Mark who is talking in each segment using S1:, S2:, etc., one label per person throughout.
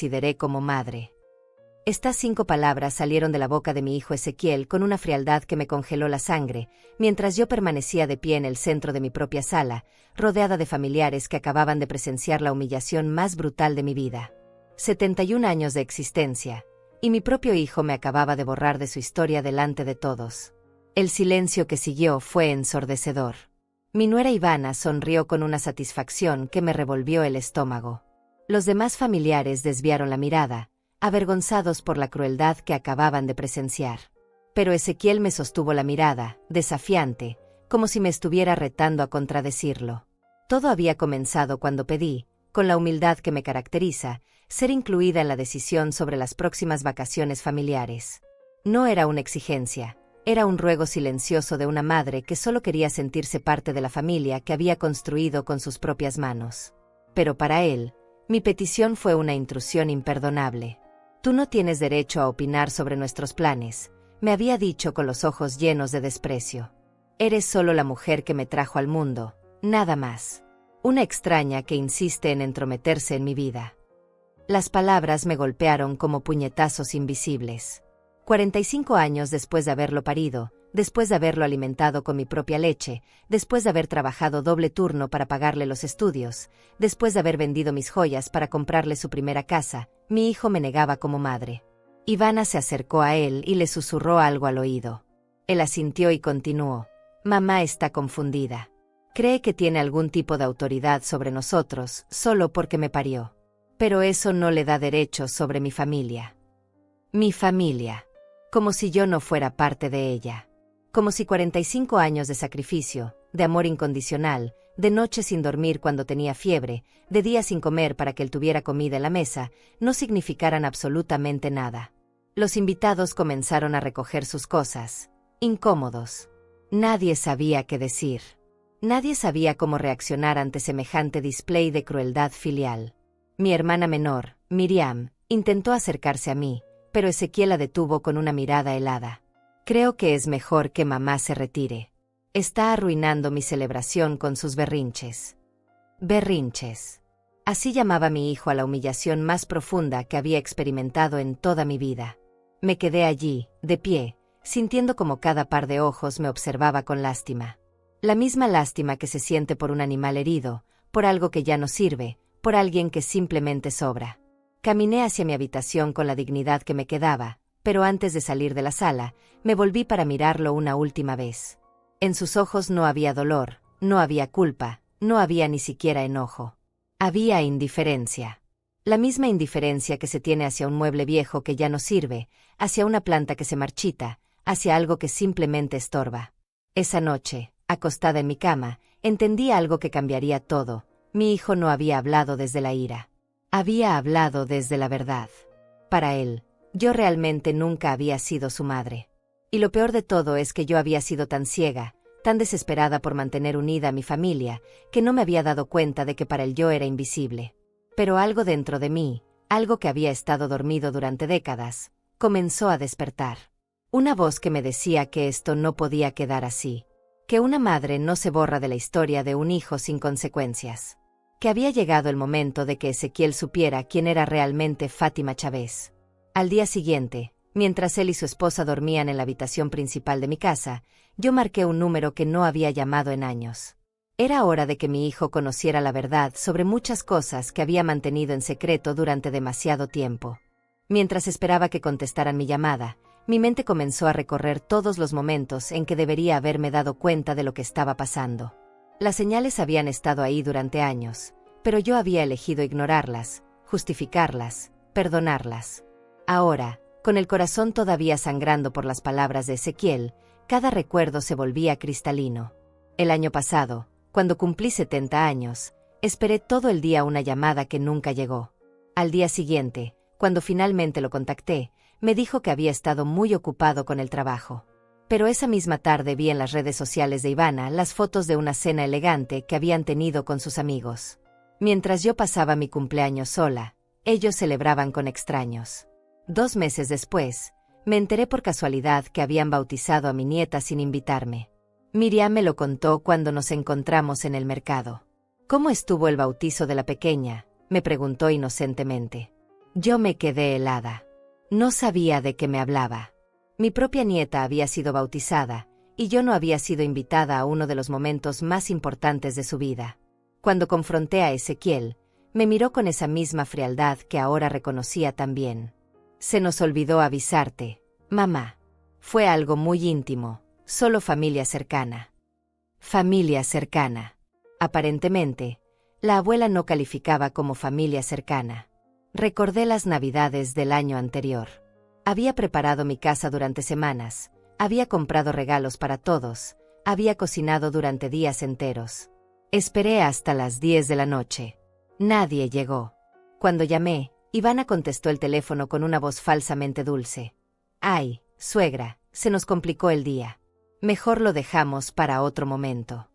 S1: consideré como madre. Estas 5 palabras salieron de la boca de mi hijo Ezequiel con una frialdad que me congeló la sangre, mientras yo permanecía de pie en el centro de mi propia sala, rodeada de familiares que acababan de presenciar la humillación más brutal de mi vida. 71 años de existencia, y mi propio hijo me acababa de borrar de su historia delante de todos. El silencio que siguió fue ensordecedor. Mi nuera Ivana sonrió con una satisfacción que me revolvió el estómago. Los demás familiares desviaron la mirada, avergonzados por la crueldad que acababan de presenciar. Pero Ezequiel me sostuvo la mirada, desafiante, como si me estuviera retando a contradecirlo. Todo había comenzado cuando pedí, con la humildad que me caracteriza, ser incluida en la decisión sobre las próximas vacaciones familiares. No era una exigencia, era un ruego silencioso de una madre que solo quería sentirse parte de la familia que había construido con sus propias manos. Pero para él, mi petición fue una intrusión imperdonable. «Tú no tienes derecho a opinar sobre nuestros planes», me había dicho con los ojos llenos de desprecio. «Eres solo la mujer que me trajo al mundo, nada más. Una extraña que insiste en entrometerse en mi vida». Las palabras me golpearon como puñetazos invisibles. 45 años después de haberlo parido, después de haberlo alimentado con mi propia leche, después de haber trabajado doble turno para pagarle los estudios, después de haber vendido mis joyas para comprarle su primera casa, mi hijo me negaba como madre. Ivana se acercó a él y le susurró algo al oído. Él asintió y continuó. «Mamá está confundida. Cree que tiene algún tipo de autoridad sobre nosotros, solo porque me parió. Pero eso no le da derechos sobre mi familia. Mi familia. Como si yo no fuera parte de ella. Como si 45 años de sacrificio, de amor incondicional, de noches sin dormir cuando tenía fiebre, de días sin comer para que él tuviera comida en la mesa, no significaran absolutamente nada». Los invitados comenzaron a recoger sus cosas, incómodos. Nadie sabía qué decir. Nadie sabía cómo reaccionar ante semejante display de crueldad filial. Mi hermana menor, Miriam, intentó acercarse a mí, pero Ezequiel la detuvo con una mirada helada. «Creo que es mejor que mamá se retire. Está arruinando mi celebración con sus berrinches». Berrinches. Así llamaba mi hijo a la humillación más profunda que había experimentado en toda mi vida. Me quedé allí, de pie, sintiendo como cada par de ojos me observaba con lástima. La misma lástima que se siente por un animal herido, por algo que ya no sirve, por alguien que simplemente sobra. Caminé hacia mi habitación con la dignidad que me quedaba, pero antes de salir de la sala, me volví para mirarlo una última vez. En sus ojos no había dolor, no había culpa, no había ni siquiera enojo. Había indiferencia. La misma indiferencia que se tiene hacia un mueble viejo que ya no sirve, hacia una planta que se marchita, hacia algo que simplemente estorba. Esa noche, acostada en mi cama, entendí algo que cambiaría todo. Mi hijo no había hablado desde la ira. Había hablado desde la verdad. Para él, yo realmente nunca había sido su madre. Y lo peor de todo es que yo había sido tan ciega, tan desesperada por mantener unida a mi familia, que no me había dado cuenta de que para él yo era invisible. Pero algo dentro de mí, algo que había estado dormido durante décadas, comenzó a despertar. Una voz que me decía que esto no podía quedar así. Que una madre no se borra de la historia de un hijo sin consecuencias. Que había llegado el momento de que Ezequiel supiera quién era realmente Fátima Chávez. Al día siguiente, mientras él y su esposa dormían en la habitación principal de mi casa, yo marqué un número que no había llamado en años. Era hora de que mi hijo conociera la verdad sobre muchas cosas que había mantenido en secreto durante demasiado tiempo. Mientras esperaba que contestaran mi llamada, mi mente comenzó a recorrer todos los momentos en que debería haberme dado cuenta de lo que estaba pasando. Las señales habían estado ahí durante años, pero yo había elegido ignorarlas, justificarlas, perdonarlas. Ahora, con el corazón todavía sangrando por las palabras de Ezequiel, cada recuerdo se volvía cristalino. El año pasado, cuando cumplí 70 años, esperé todo el día una llamada que nunca llegó. Al día siguiente, cuando finalmente lo contacté, me dijo que había estado muy ocupado con el trabajo. Pero esa misma tarde vi en las redes sociales de Ivana las fotos de una cena elegante que habían tenido con sus amigos. Mientras yo pasaba mi cumpleaños sola, ellos celebraban con extraños. 2 meses después, me enteré por casualidad que habían bautizado a mi nieta sin invitarme. Miriam me lo contó cuando nos encontramos en el mercado. «¿Cómo estuvo el bautizo de la pequeña?», me preguntó inocentemente. Yo me quedé helada. No sabía de qué me hablaba. Mi propia nieta había sido bautizada, y yo no había sido invitada a uno de los momentos más importantes de su vida. Cuando confronté a Ezequiel, me miró con esa misma frialdad que ahora reconocía tan bien. Se nos olvidó avisarte, mamá. Fue algo muy íntimo, solo familia cercana. Familia cercana. Aparentemente, la abuela no calificaba como familia cercana. Recordé las Navidades del año anterior. Había preparado mi casa durante semanas, había comprado regalos para todos, había cocinado durante días enteros. Esperé hasta las 10 de la noche. Nadie llegó. Cuando llamé, Ivana contestó el teléfono con una voz falsamente dulce. «Ay, suegra, se nos complicó el día. Mejor lo dejamos para otro momento».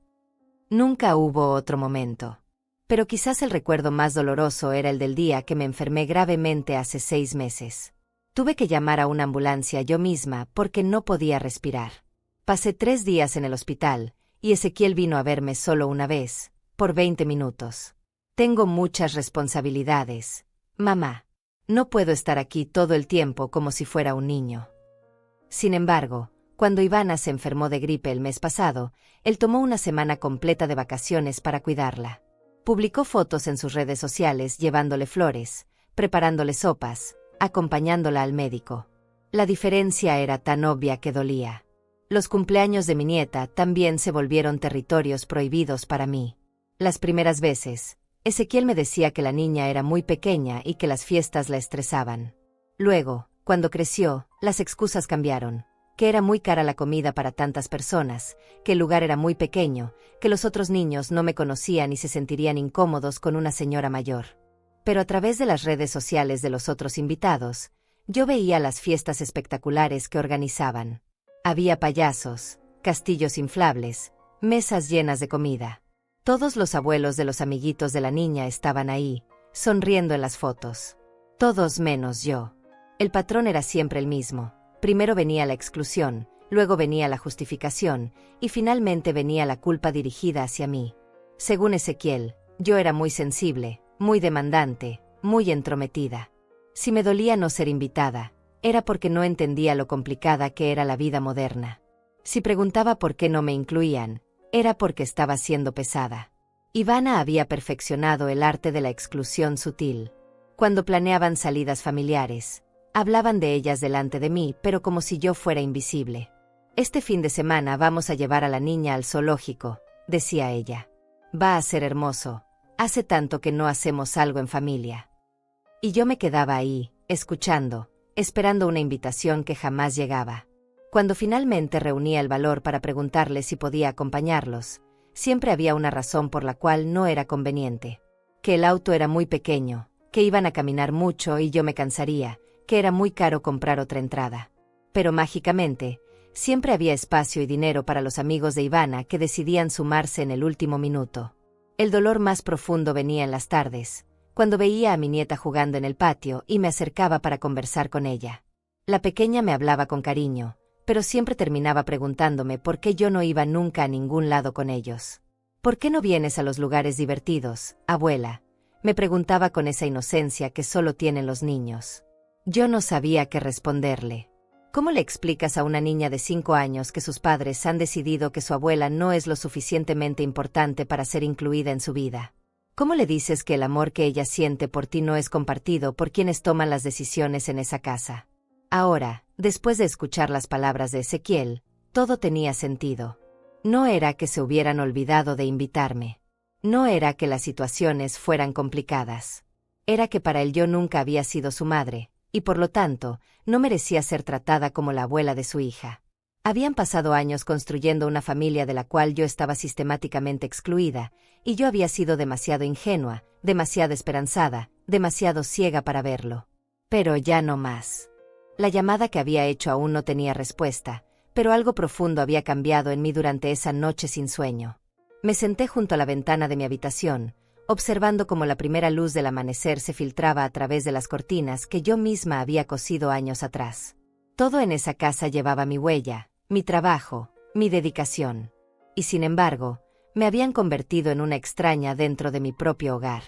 S1: Nunca hubo otro momento. Pero quizás el recuerdo más doloroso era el del día que me enfermé gravemente hace 6 meses. Tuve que llamar a una ambulancia yo misma porque no podía respirar. Pasé 3 días en el hospital, y Ezequiel vino a verme solo una vez, por 20 minutos. Tengo muchas responsabilidades, mamá. No puedo estar aquí todo el tiempo como si fuera un niño. Sin embargo, cuando Ivana se enfermó de gripe el mes pasado, él tomó una semana completa de vacaciones para cuidarla. Publicó fotos en sus redes sociales llevándole flores, preparándole sopas, acompañándola al médico. La diferencia era tan obvia que dolía. Los cumpleaños de mi nieta también se volvieron territorios prohibidos para mí. Las primeras veces, Ezequiel me decía que la niña era muy pequeña y que las fiestas la estresaban. Luego, cuando creció, las excusas cambiaron. Que era muy cara la comida para tantas personas, que el lugar era muy pequeño, que los otros niños no me conocían y se sentirían incómodos con una señora mayor. Pero a través de las redes sociales de los otros invitados, yo veía las fiestas espectaculares que organizaban. Había payasos, castillos inflables, mesas llenas de comida. Todos los abuelos de los amiguitos de la niña estaban ahí, sonriendo en las fotos. Todos menos yo. El patrón era siempre el mismo. Primero venía la exclusión, luego venía la justificación, y finalmente venía la culpa dirigida hacia mí. Según Ezequiel, yo era muy sensible, muy demandante, muy entrometida. Si me dolía no ser invitada, era porque no entendía lo complicada que era la vida moderna. Si preguntaba por qué no me incluían, era porque estaba siendo pesada. Ivana había perfeccionado el arte de la exclusión sutil. Cuando planeaban salidas familiares, hablaban de ellas delante de mí, pero como si yo fuera invisible. «Este fin de semana vamos a llevar a la niña al zoológico», decía ella. «Va a ser hermoso. Hace tanto que no hacemos algo en familia». Y yo me quedaba ahí, escuchando, esperando una invitación que jamás llegaba. Cuando finalmente reunía el valor para preguntarle si podía acompañarlos, siempre había una razón por la cual no era conveniente. Que el auto era muy pequeño, que iban a caminar mucho y yo me cansaría, que era muy caro comprar otra entrada. Pero mágicamente, siempre había espacio y dinero para los amigos de Ivana que decidían sumarse en el último minuto. El dolor más profundo venía en las tardes, cuando veía a mi nieta jugando en el patio y me acercaba para conversar con ella. La pequeña me hablaba con cariño, pero siempre terminaba preguntándome por qué yo no iba nunca a ningún lado con ellos. «¿Por qué no vienes a los lugares divertidos, abuela?», me preguntaba con esa inocencia que solo tienen los niños. Yo no sabía qué responderle. ¿Cómo le explicas a una niña de 5 años que sus padres han decidido que su abuela no es lo suficientemente importante para ser incluida en su vida? ¿Cómo le dices que el amor que ella siente por ti no es compartido por quienes toman las decisiones en esa casa? Ahora, después de escuchar las palabras de Ezequiel, todo tenía sentido. No era que se hubieran olvidado de invitarme. No era que las situaciones fueran complicadas. Era que para él yo nunca había sido su madre, y por lo tanto, no merecía ser tratada como la abuela de su hija. Habían pasado años construyendo una familia de la cual yo estaba sistemáticamente excluida, y yo había sido demasiado ingenua, demasiado esperanzada, demasiado ciega para verlo. Pero ya no más. La llamada que había hecho aún no tenía respuesta, pero algo profundo había cambiado en mí durante esa noche sin sueño. Me senté junto a la ventana de mi habitación, observando cómo la primera luz del amanecer se filtraba a través de las cortinas que yo misma había cosido años atrás. Todo en esa casa llevaba mi huella, mi trabajo, mi dedicación. Y sin embargo, me habían convertido en una extraña dentro de mi propio hogar.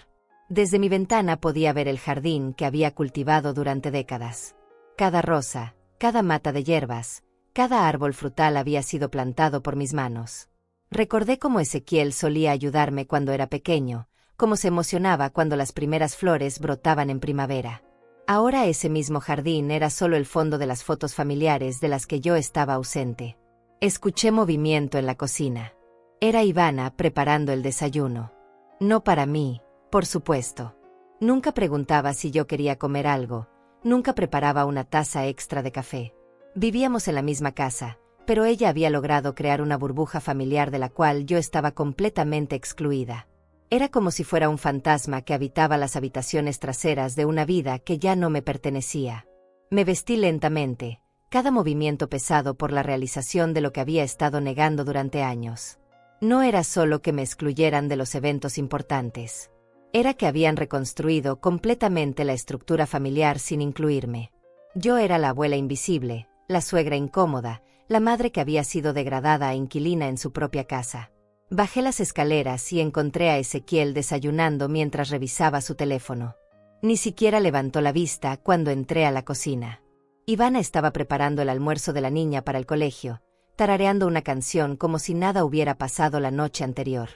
S1: Desde mi ventana podía ver el jardín que había cultivado durante décadas. Cada rosa, cada mata de hierbas, cada árbol frutal había sido plantado por mis manos. Recordé cómo Ezequiel solía ayudarme cuando era pequeño, cómo se emocionaba cuando las primeras flores brotaban en primavera. Ahora ese mismo jardín era solo el fondo de las fotos familiares de las que yo estaba ausente. Escuché movimiento en la cocina. Era Ivana preparando el desayuno. No para mí, por supuesto. Nunca preguntaba si yo quería comer algo, nunca preparaba una taza extra de café. Vivíamos en la misma casa, pero ella había logrado crear una burbuja familiar de la cual yo estaba completamente excluida. Era como si fuera un fantasma que habitaba las habitaciones traseras de una vida que ya no me pertenecía. Me vestí lentamente, cada movimiento pesado por la realización de lo que había estado negando durante años. No era solo que me excluyeran de los eventos importantes. Era que habían reconstruido completamente la estructura familiar sin incluirme. Yo era la abuela invisible, la suegra incómoda, la madre que había sido degradada a inquilina en su propia casa. Bajé las escaleras y encontré a Ezequiel desayunando mientras revisaba su teléfono. Ni siquiera levantó la vista cuando entré a la cocina. Ivana estaba preparando el almuerzo de la niña para el colegio, tarareando una canción como si nada hubiera pasado la noche anterior.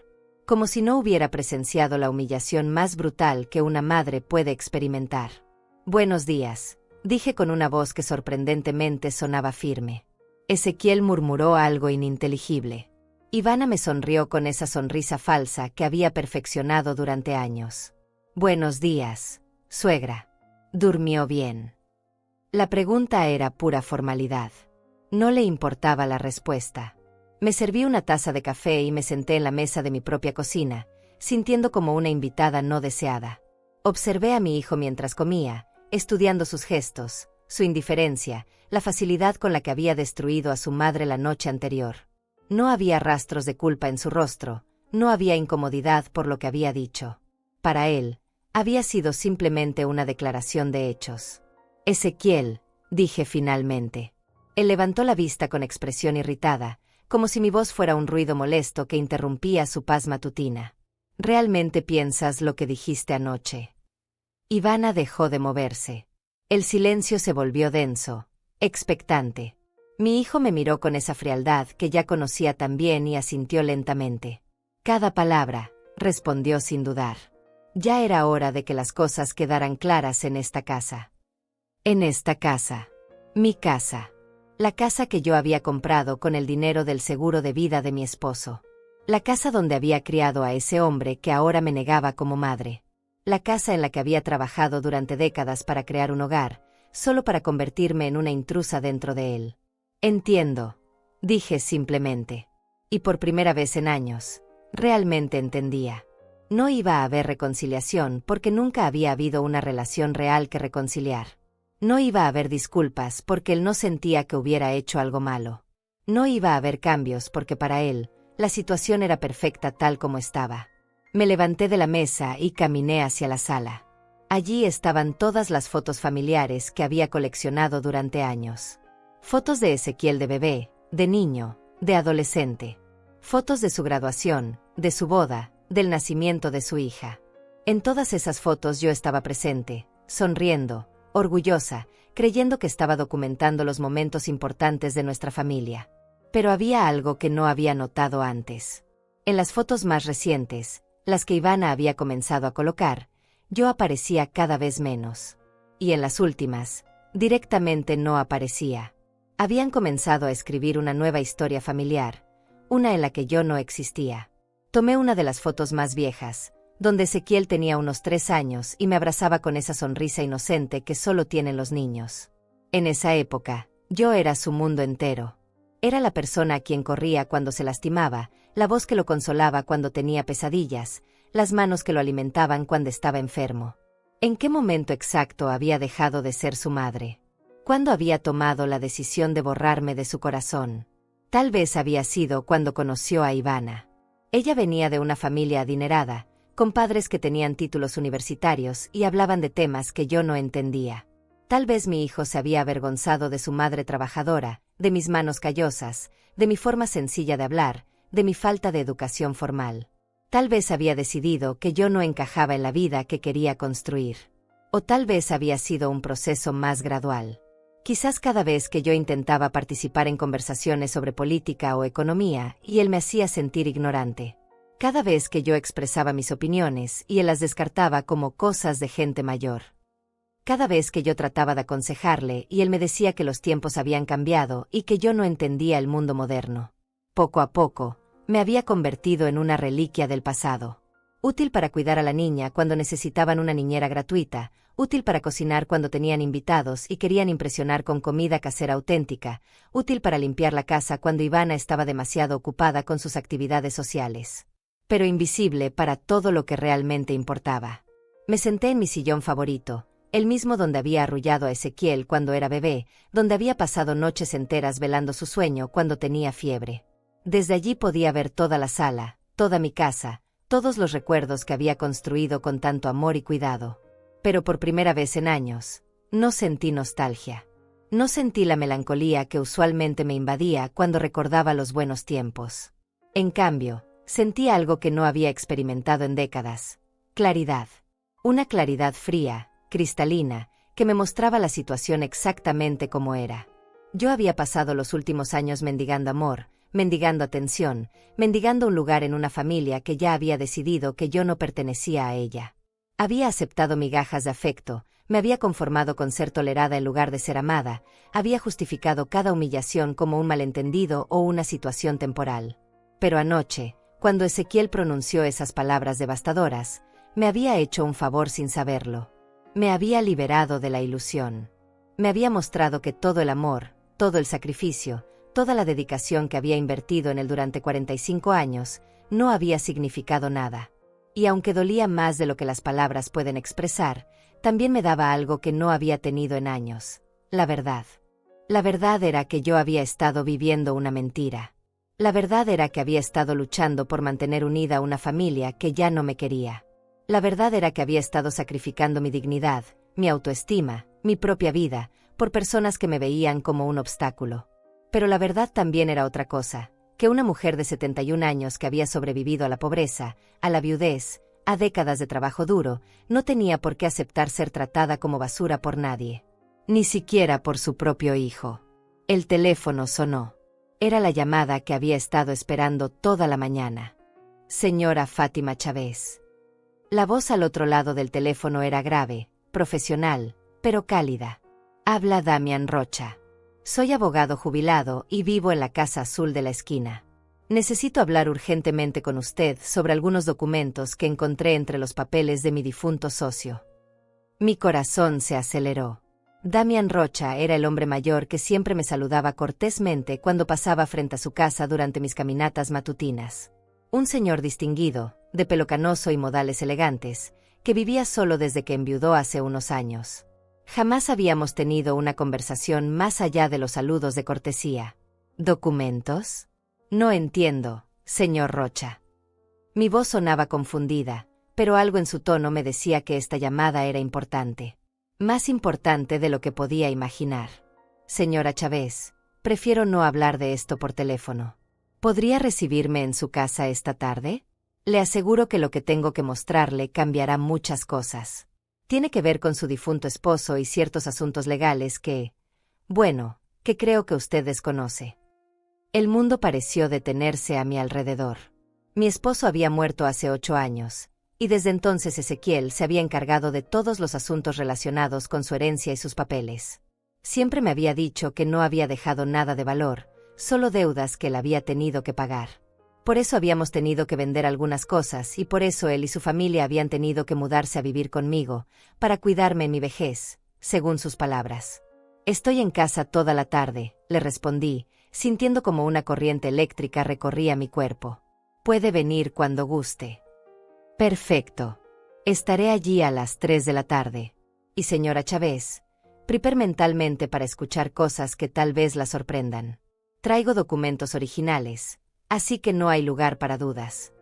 S1: Como si no hubiera presenciado la humillación más brutal que una madre puede experimentar. «Buenos días», dije con una voz que sorprendentemente sonaba firme. Ezequiel murmuró algo ininteligible. Ivana me sonrió con esa sonrisa falsa que había perfeccionado durante años. «Buenos días, suegra. ¿Durmió bien?». La pregunta era pura formalidad. No le importaba la respuesta. Me serví una taza de café y me senté en la mesa de mi propia cocina, sintiendo como una invitada no deseada. Observé a mi hijo mientras comía, estudiando sus gestos, su indiferencia, la facilidad con la que había destruido a su madre la noche anterior. No había rastros de culpa en su rostro, no había incomodidad por lo que había dicho. Para él, había sido simplemente una declaración de hechos. «Ezequiel», dije finalmente. Él levantó la vista con expresión irritada, como si mi voz fuera un ruido molesto que interrumpía su paz matutina. «¿Realmente piensas lo que dijiste anoche?». Ivana dejó de moverse. El silencio se volvió denso, expectante. Mi hijo me miró con esa frialdad que ya conocía tan bien y asintió lentamente. «Cada palabra», respondió sin dudar. Ya era hora de que las cosas quedaran claras en esta casa. En esta casa. Mi casa. La casa que yo había comprado con el dinero del seguro de vida de mi esposo. La casa donde había criado a ese hombre que ahora me negaba como madre. La casa en la que había trabajado durante décadas para crear un hogar, solo para convertirme en una intrusa dentro de él. «Entiendo», dije simplemente. Y por primera vez en años, realmente entendía. No iba a haber reconciliación porque nunca había habido una relación real que reconciliar. No iba a haber disculpas porque él no sentía que hubiera hecho algo malo. No iba a haber cambios porque para él, la situación era perfecta tal como estaba. Me levanté de la mesa y caminé hacia la sala. Allí estaban todas las fotos familiares que había coleccionado durante años. Fotos de Ezequiel de bebé, de niño, de adolescente. Fotos de su graduación, de su boda, del nacimiento de su hija. En todas esas fotos yo estaba presente, sonriendo, orgullosa, creyendo que estaba documentando los momentos importantes de nuestra familia. Pero había algo que no había notado antes. En las fotos más recientes, las que Ivana había comenzado a colocar, yo aparecía cada vez menos. Y en las últimas, directamente no aparecía. Habían comenzado a escribir una nueva historia familiar, una en la que yo no existía. Tomé una de las fotos más viejas, donde Ezequiel tenía unos 3 años y me abrazaba con esa sonrisa inocente que solo tienen los niños. En esa época, yo era su mundo entero. Era la persona a quien corría cuando se lastimaba, la voz que lo consolaba cuando tenía pesadillas, las manos que lo alimentaban cuando estaba enfermo. ¿En qué momento exacto había dejado de ser su madre? ¿Cuándo había tomado la decisión de borrarme de su corazón? Tal vez había sido cuando conoció a Ivana. Ella venía de una familia adinerada, con padres que tenían títulos universitarios y hablaban de temas que yo no entendía. Tal vez mi hijo se había avergonzado de su madre trabajadora, de mis manos callosas, de mi forma sencilla de hablar, de mi falta de educación formal. Tal vez había decidido que yo no encajaba en la vida que quería construir. O tal vez había sido un proceso más gradual. Quizás cada vez que yo intentaba participar en conversaciones sobre política o economía, y él me hacía sentir ignorante. Cada vez que yo expresaba mis opiniones, y él las descartaba como cosas de gente mayor. Cada vez que yo trataba de aconsejarle, y él me decía que los tiempos habían cambiado y que yo no entendía el mundo moderno. Poco a poco, me había convertido en una reliquia del pasado. Útil para cuidar a la niña cuando necesitaban una niñera gratuita, útil para cocinar cuando tenían invitados y querían impresionar con comida casera auténtica, útil para limpiar la casa cuando Ivana estaba demasiado ocupada con sus actividades sociales. Pero invisible para todo lo que realmente importaba. Me senté en mi sillón favorito, el mismo donde había arrullado a Ezequiel cuando era bebé, donde había pasado noches enteras velando su sueño cuando tenía fiebre. Desde allí podía ver toda la sala, toda mi casa, todos los recuerdos que había construido con tanto amor y cuidado. Pero por primera vez en años, no sentí nostalgia. No sentí la melancolía que usualmente me invadía cuando recordaba los buenos tiempos. En cambio, sentí algo que no había experimentado en décadas. Claridad. Una claridad fría, cristalina, que me mostraba la situación exactamente como era. Yo había pasado los últimos años mendigando amor, mendigando atención, mendigando un lugar en una familia que ya había decidido que yo no pertenecía a ella. Había aceptado migajas de afecto, me había conformado con ser tolerada en lugar de ser amada, había justificado cada humillación como un malentendido o una situación temporal. Pero anoche, cuando Ezequiel pronunció esas palabras devastadoras, me había hecho un favor sin saberlo. Me había liberado de la ilusión. Me había mostrado que todo el amor, todo el sacrificio, toda la dedicación que había invertido en él durante 45 años, no había significado nada. Y aunque dolía más de lo que las palabras pueden expresar, también me daba algo que no había tenido en años: la verdad. La verdad era que yo había estado viviendo una mentira. La verdad era que había estado luchando por mantener unida una familia que ya no me quería. La verdad era que había estado sacrificando mi dignidad, mi autoestima, mi propia vida, por personas que me veían como un obstáculo. Pero la verdad también era otra cosa, que una mujer de 71 años que había sobrevivido a la pobreza, a la viudez, a décadas de trabajo duro, no tenía por qué aceptar ser tratada como basura por nadie. Ni siquiera por su propio hijo. El teléfono sonó. Era la llamada que había estado esperando toda la mañana. Señora Fátima Chávez. La voz al otro lado del teléfono era grave, profesional, pero cálida. Habla Damián Rocha. Soy abogado jubilado y vivo en la Casa Azul de la esquina. Necesito hablar urgentemente con usted sobre algunos documentos que encontré entre los papeles de mi difunto socio. Mi corazón se aceleró. Damián Rocha era el hombre mayor que siempre me saludaba cortésmente cuando pasaba frente a su casa durante mis caminatas matutinas. Un señor distinguido, de pelo canoso y modales elegantes, que vivía solo desde que enviudó hace unos años. Jamás habíamos tenido una conversación más allá de los saludos de cortesía. ¿Documentos? No entiendo, señor Rocha. Mi voz sonaba confundida, pero algo en su tono me decía que esta llamada era importante. Más importante de lo que podía imaginar. Señora Chávez, prefiero no hablar de esto por teléfono. ¿Podría recibirme en su casa esta tarde? Le aseguro que lo que tengo que mostrarle cambiará muchas cosas. Tiene que ver con su difunto esposo y ciertos asuntos legales que creo que usted desconoce. El mundo pareció detenerse a mi alrededor. Mi esposo había muerto hace 8 años, y desde entonces Ezequiel se había encargado de todos los asuntos relacionados con su herencia y sus papeles. Siempre me había dicho que no había dejado nada de valor, solo deudas que él había tenido que pagar. Por eso habíamos tenido que vender algunas cosas y por eso él y su familia habían tenido que mudarse a vivir conmigo, para cuidarme en mi vejez, según sus palabras. Estoy en casa toda la tarde, le respondí, sintiendo como una corriente eléctrica recorría mi cuerpo. Puede venir cuando guste. Perfecto. Estaré allí a las 3 de la tarde. Y señora Chávez, prepare mentalmente para escuchar cosas que tal vez la sorprendan. Traigo documentos originales, así que no hay lugar para dudas.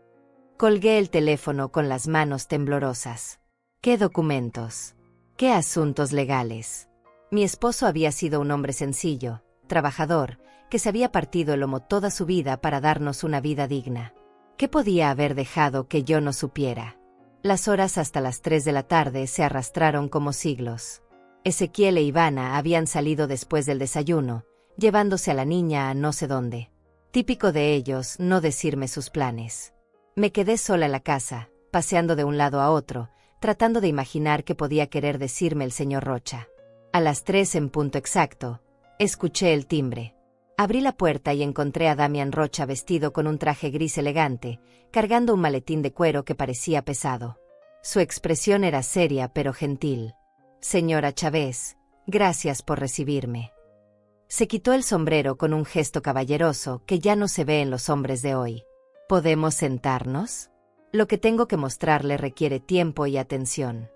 S1: Colgué el teléfono con las manos temblorosas. ¿Qué documentos? ¿Qué asuntos legales? Mi esposo había sido un hombre sencillo, trabajador, que se había partido el lomo toda su vida para darnos una vida digna. ¿Qué podía haber dejado que yo no supiera? Las horas hasta las 3 de la tarde se arrastraron como siglos. Ezequiel e Ivana habían salido después del desayuno, llevándose a la niña a no sé dónde. Típico de ellos no decirme sus planes. Me quedé sola en la casa, paseando de un lado a otro, tratando de imaginar qué podía querer decirme el señor Rocha. A las 3 en punto exacto, escuché el timbre. Abrí la puerta y encontré a Damián Rocha vestido con un traje gris elegante, cargando un maletín de cuero que parecía pesado. Su expresión era seria pero gentil. «Señora Chávez, gracias por recibirme». Se quitó el sombrero con un gesto caballeroso que ya no se ve en los hombres de hoy. ¿Podemos sentarnos? Lo que tengo que mostrarle requiere tiempo y atención.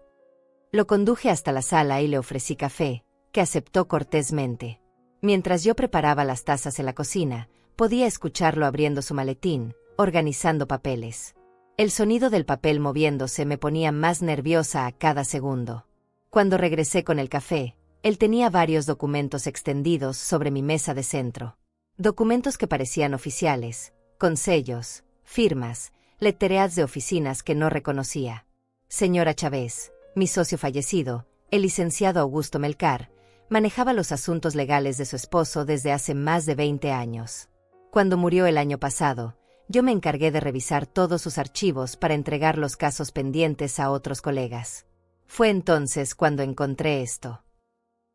S1: Lo conduje hasta la sala y le ofrecí café, que aceptó cortésmente. Mientras yo preparaba las tazas en la cocina, podía escucharlo abriendo su maletín, organizando papeles. El sonido del papel moviéndose me ponía más nerviosa a cada segundo. Cuando regresé con el café, él tenía varios documentos extendidos sobre mi mesa de centro. Documentos que parecían oficiales, con sellos, firmas, lettereads de oficinas que no reconocía. Señora Chávez, mi socio fallecido, el licenciado Augusto Melcar, manejaba los asuntos legales de su esposo desde hace más de 20 años. Cuando murió el año pasado, yo me encargué de revisar todos sus archivos para entregar los casos pendientes a otros colegas. Fue entonces cuando encontré esto.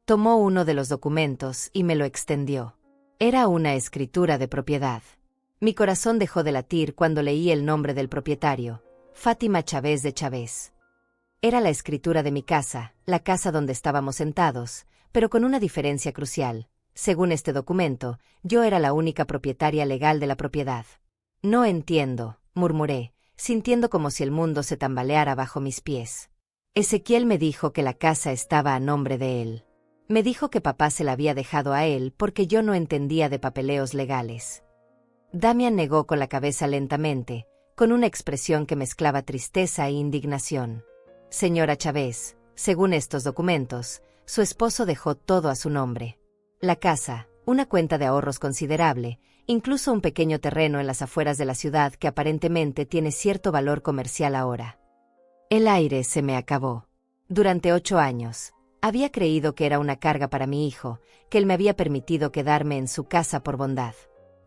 S1: Tomó uno de los documentos y me lo extendió. Era una escritura de propiedad. Mi corazón dejó de latir cuando leí el nombre del propietario, Fátima Chávez de Chávez. Era la escritura de mi casa, la casa donde estábamos sentados, pero con una diferencia crucial. Según este documento, yo era la única propietaria legal de la propiedad. No entiendo, murmuré, sintiendo como si el mundo se tambaleara bajo mis pies. Ezequiel me dijo que la casa estaba a nombre de él. Me dijo que papá se la había dejado a él porque yo no entendía de papeleos legales. Damián negó con la cabeza lentamente, con una expresión que mezclaba tristeza e indignación. Señora Chávez, según estos documentos, su esposo dejó todo a su nombre. La casa, una cuenta de ahorros considerable, incluso un pequeño terreno en las afueras de la ciudad que aparentemente tiene cierto valor comercial ahora. El aire se me acabó. Durante 8 años, había creído que era una carga para mi hijo, que él me había permitido quedarme en su casa por bondad.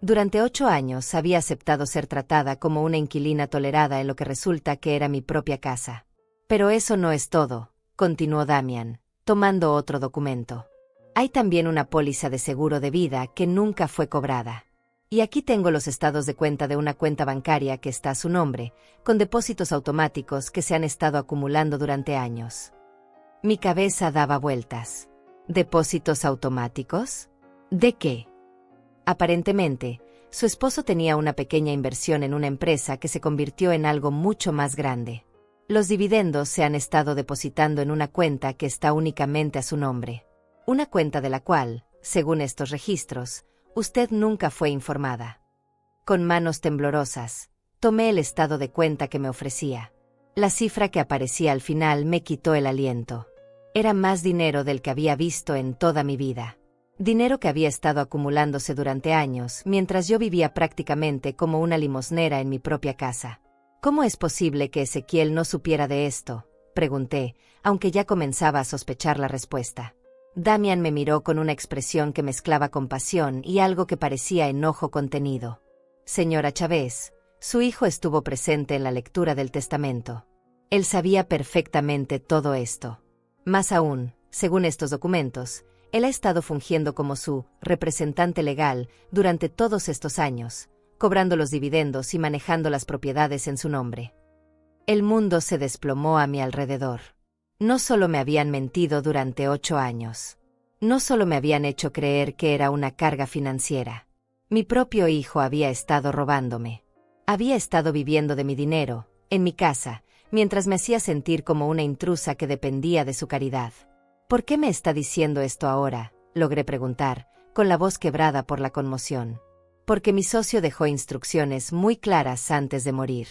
S1: Durante 8 años había aceptado ser tratada como una inquilina tolerada en lo que resulta que era mi propia casa. Pero eso no es todo, continuó Damián, tomando otro documento. Hay también una póliza de seguro de vida que nunca fue cobrada. Y aquí tengo los estados de cuenta de una cuenta bancaria que está a su nombre, con depósitos automáticos que se han estado acumulando durante años. Mi cabeza daba vueltas. ¿Depósitos automáticos? ¿De qué? Aparentemente, su esposo tenía una pequeña inversión en una empresa que se convirtió en algo mucho más grande. Los dividendos se han estado depositando en una cuenta que está únicamente a su nombre. Una cuenta de la cual, según estos registros, usted nunca fue informada. Con manos temblorosas, tomé el estado de cuenta que me ofrecía. La cifra que aparecía al final me quitó el aliento. Era más dinero del que había visto en toda mi vida. Dinero que había estado acumulándose durante años mientras yo vivía prácticamente como una limosnera en mi propia casa. ¿Cómo es posible que Ezequiel no supiera de esto?, pregunté, aunque ya comenzaba a sospechar la respuesta. Damián me miró con una expresión que mezclaba compasión y algo que parecía enojo contenido. Señora Chávez, su hijo estuvo presente en la lectura del testamento. Él sabía perfectamente todo esto. Más aún, según estos documentos, él ha estado fungiendo como su representante legal durante todos estos años, cobrando los dividendos y manejando las propiedades en su nombre. El mundo se desplomó a mi alrededor. No solo me habían mentido durante 8 años. No solo me habían hecho creer que era una carga financiera. Mi propio hijo había estado robándome. Había estado viviendo de mi dinero, en mi casa, mientras me hacía sentir como una intrusa que dependía de su caridad. ¿Por qué me está diciendo esto ahora?, logré preguntar, con la voz quebrada por la conmoción. Porque mi socio dejó instrucciones muy claras antes de morir.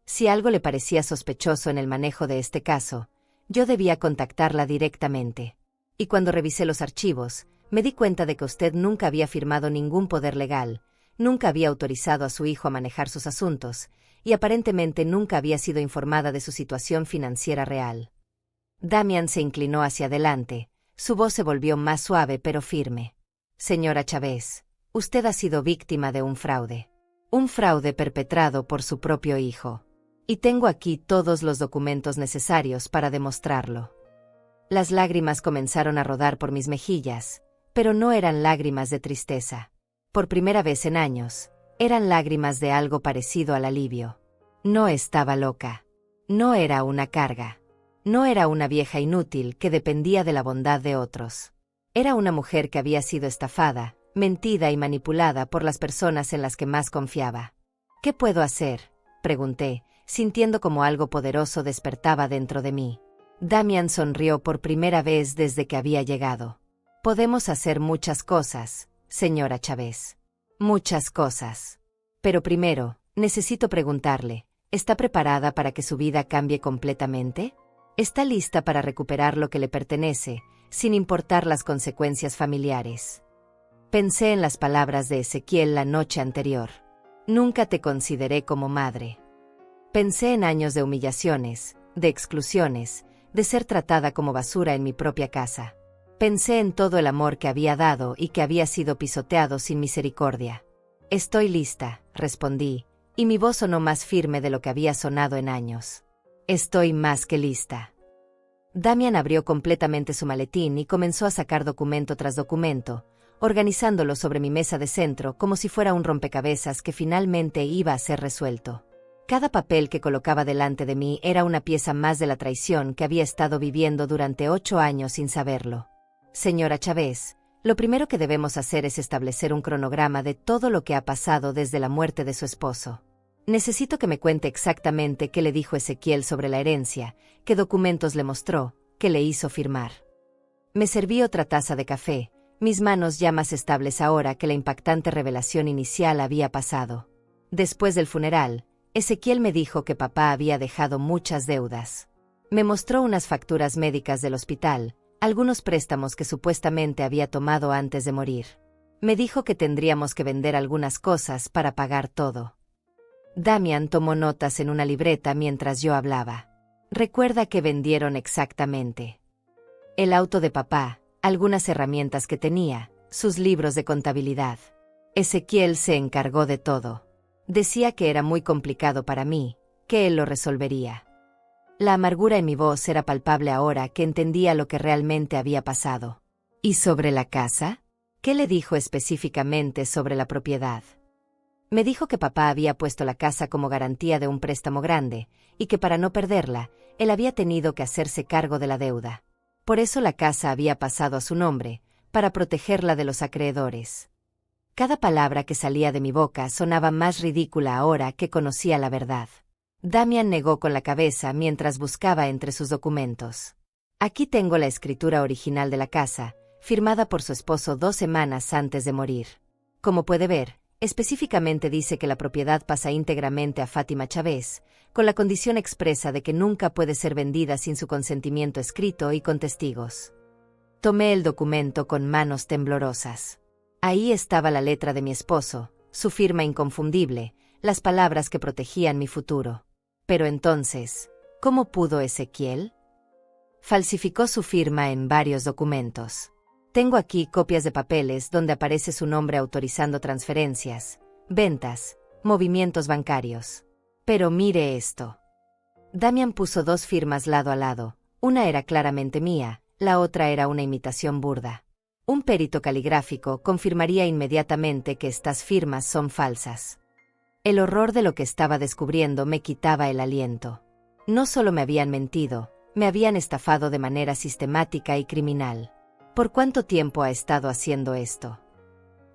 S1: Si algo le parecía sospechoso en el manejo de este caso, yo debía contactarla directamente. Y cuando revisé los archivos, me di cuenta de que usted nunca había firmado ningún poder legal, nunca había autorizado a su hijo a manejar sus asuntos, y aparentemente nunca había sido informada de su situación financiera real. Damian se inclinó hacia adelante, su voz se volvió más suave pero firme. Señora Chávez, usted ha sido víctima de un fraude. Un fraude perpetrado por su propio hijo. Y tengo aquí todos los documentos necesarios para demostrarlo. Las lágrimas comenzaron a rodar por mis mejillas, pero no eran lágrimas de tristeza. Por primera vez en años, eran lágrimas de algo parecido al alivio. No estaba loca. No era una carga. No era una vieja inútil que dependía de la bondad de otros. Era una mujer que había sido estafada, mentida y manipulada por las personas en las que más confiaba. ¿Qué puedo hacer?, pregunté, sintiendo como algo poderoso despertaba dentro de mí. Damian sonrió por primera vez desde que había llegado. Podemos hacer muchas cosas, señora Chávez. Muchas cosas. Pero primero, necesito preguntarle, ¿está preparada para que su vida cambie completamente? ¿Está lista para recuperar lo que le pertenece, sin importar las consecuencias familiares? Pensé en las palabras de Ezequiel la noche anterior. Nunca te consideré como madre. Pensé en años de humillaciones, de exclusiones, de ser tratada como basura en mi propia casa. Pensé en todo el amor que había dado y que había sido pisoteado sin misericordia. Estoy lista, respondí, y mi voz sonó más firme de lo que había sonado en años. Estoy más que lista. Damian abrió completamente su maletín y comenzó a sacar documento tras documento, organizándolo sobre mi mesa de centro como si fuera un rompecabezas que finalmente iba a ser resuelto. Cada papel que colocaba delante de mí era una pieza más de la traición que había estado viviendo durante 8 años sin saberlo. Señora Chávez, lo primero que debemos hacer es establecer un cronograma de todo lo que ha pasado desde la muerte de su esposo. Necesito que me cuente exactamente qué le dijo Ezequiel sobre la herencia, qué documentos le mostró, qué le hizo firmar. Me serví otra taza de café, mis manos ya más estables ahora que la impactante revelación inicial había pasado. Después del funeral, Ezequiel me dijo que papá había dejado muchas deudas. Me mostró unas facturas médicas del hospital, algunos préstamos que supuestamente había tomado antes de morir. Me dijo que tendríamos que vender algunas cosas para pagar todo. Damian tomó notas en una libreta mientras yo hablaba. Recuerda que vendieron exactamente. El auto de papá, algunas herramientas que tenía, sus libros de contabilidad. Ezequiel se encargó de todo. Decía que era muy complicado para mí, que él lo resolvería. La amargura en mi voz era palpable ahora que entendía lo que realmente había pasado. ¿Y sobre la casa? ¿Qué le dijo específicamente sobre la propiedad? Me dijo que papá había puesto la casa como garantía de un préstamo grande, y que para no perderla, él había tenido que hacerse cargo de la deuda. Por eso la casa había pasado a su nombre, para protegerla de los acreedores. Cada palabra que salía de mi boca sonaba más ridícula ahora que conocía la verdad. Damian negó con la cabeza mientras buscaba entre sus documentos. Aquí tengo la escritura original de la casa, firmada por su esposo 2 semanas antes de morir. Como puede ver, específicamente dice que la propiedad pasa íntegramente a Fátima Chávez, con la condición expresa de que nunca puede ser vendida sin su consentimiento escrito y con testigos. Tomé el documento con manos temblorosas. Ahí estaba la letra de mi esposo, su firma inconfundible, las palabras que protegían mi futuro. Pero entonces, ¿cómo pudo Ezequiel? Falsificó su firma en varios documentos. Tengo aquí copias de papeles donde aparece su nombre autorizando transferencias, ventas, movimientos bancarios. Pero mire esto. Damian puso 2 firmas lado a lado, una era claramente mía, la otra era una imitación burda. Un perito caligráfico confirmaría inmediatamente que estas firmas son falsas. El horror de lo que estaba descubriendo me quitaba el aliento. No solo me habían mentido, me habían estafado de manera sistemática y criminal. ¿Por cuánto tiempo ha estado haciendo esto?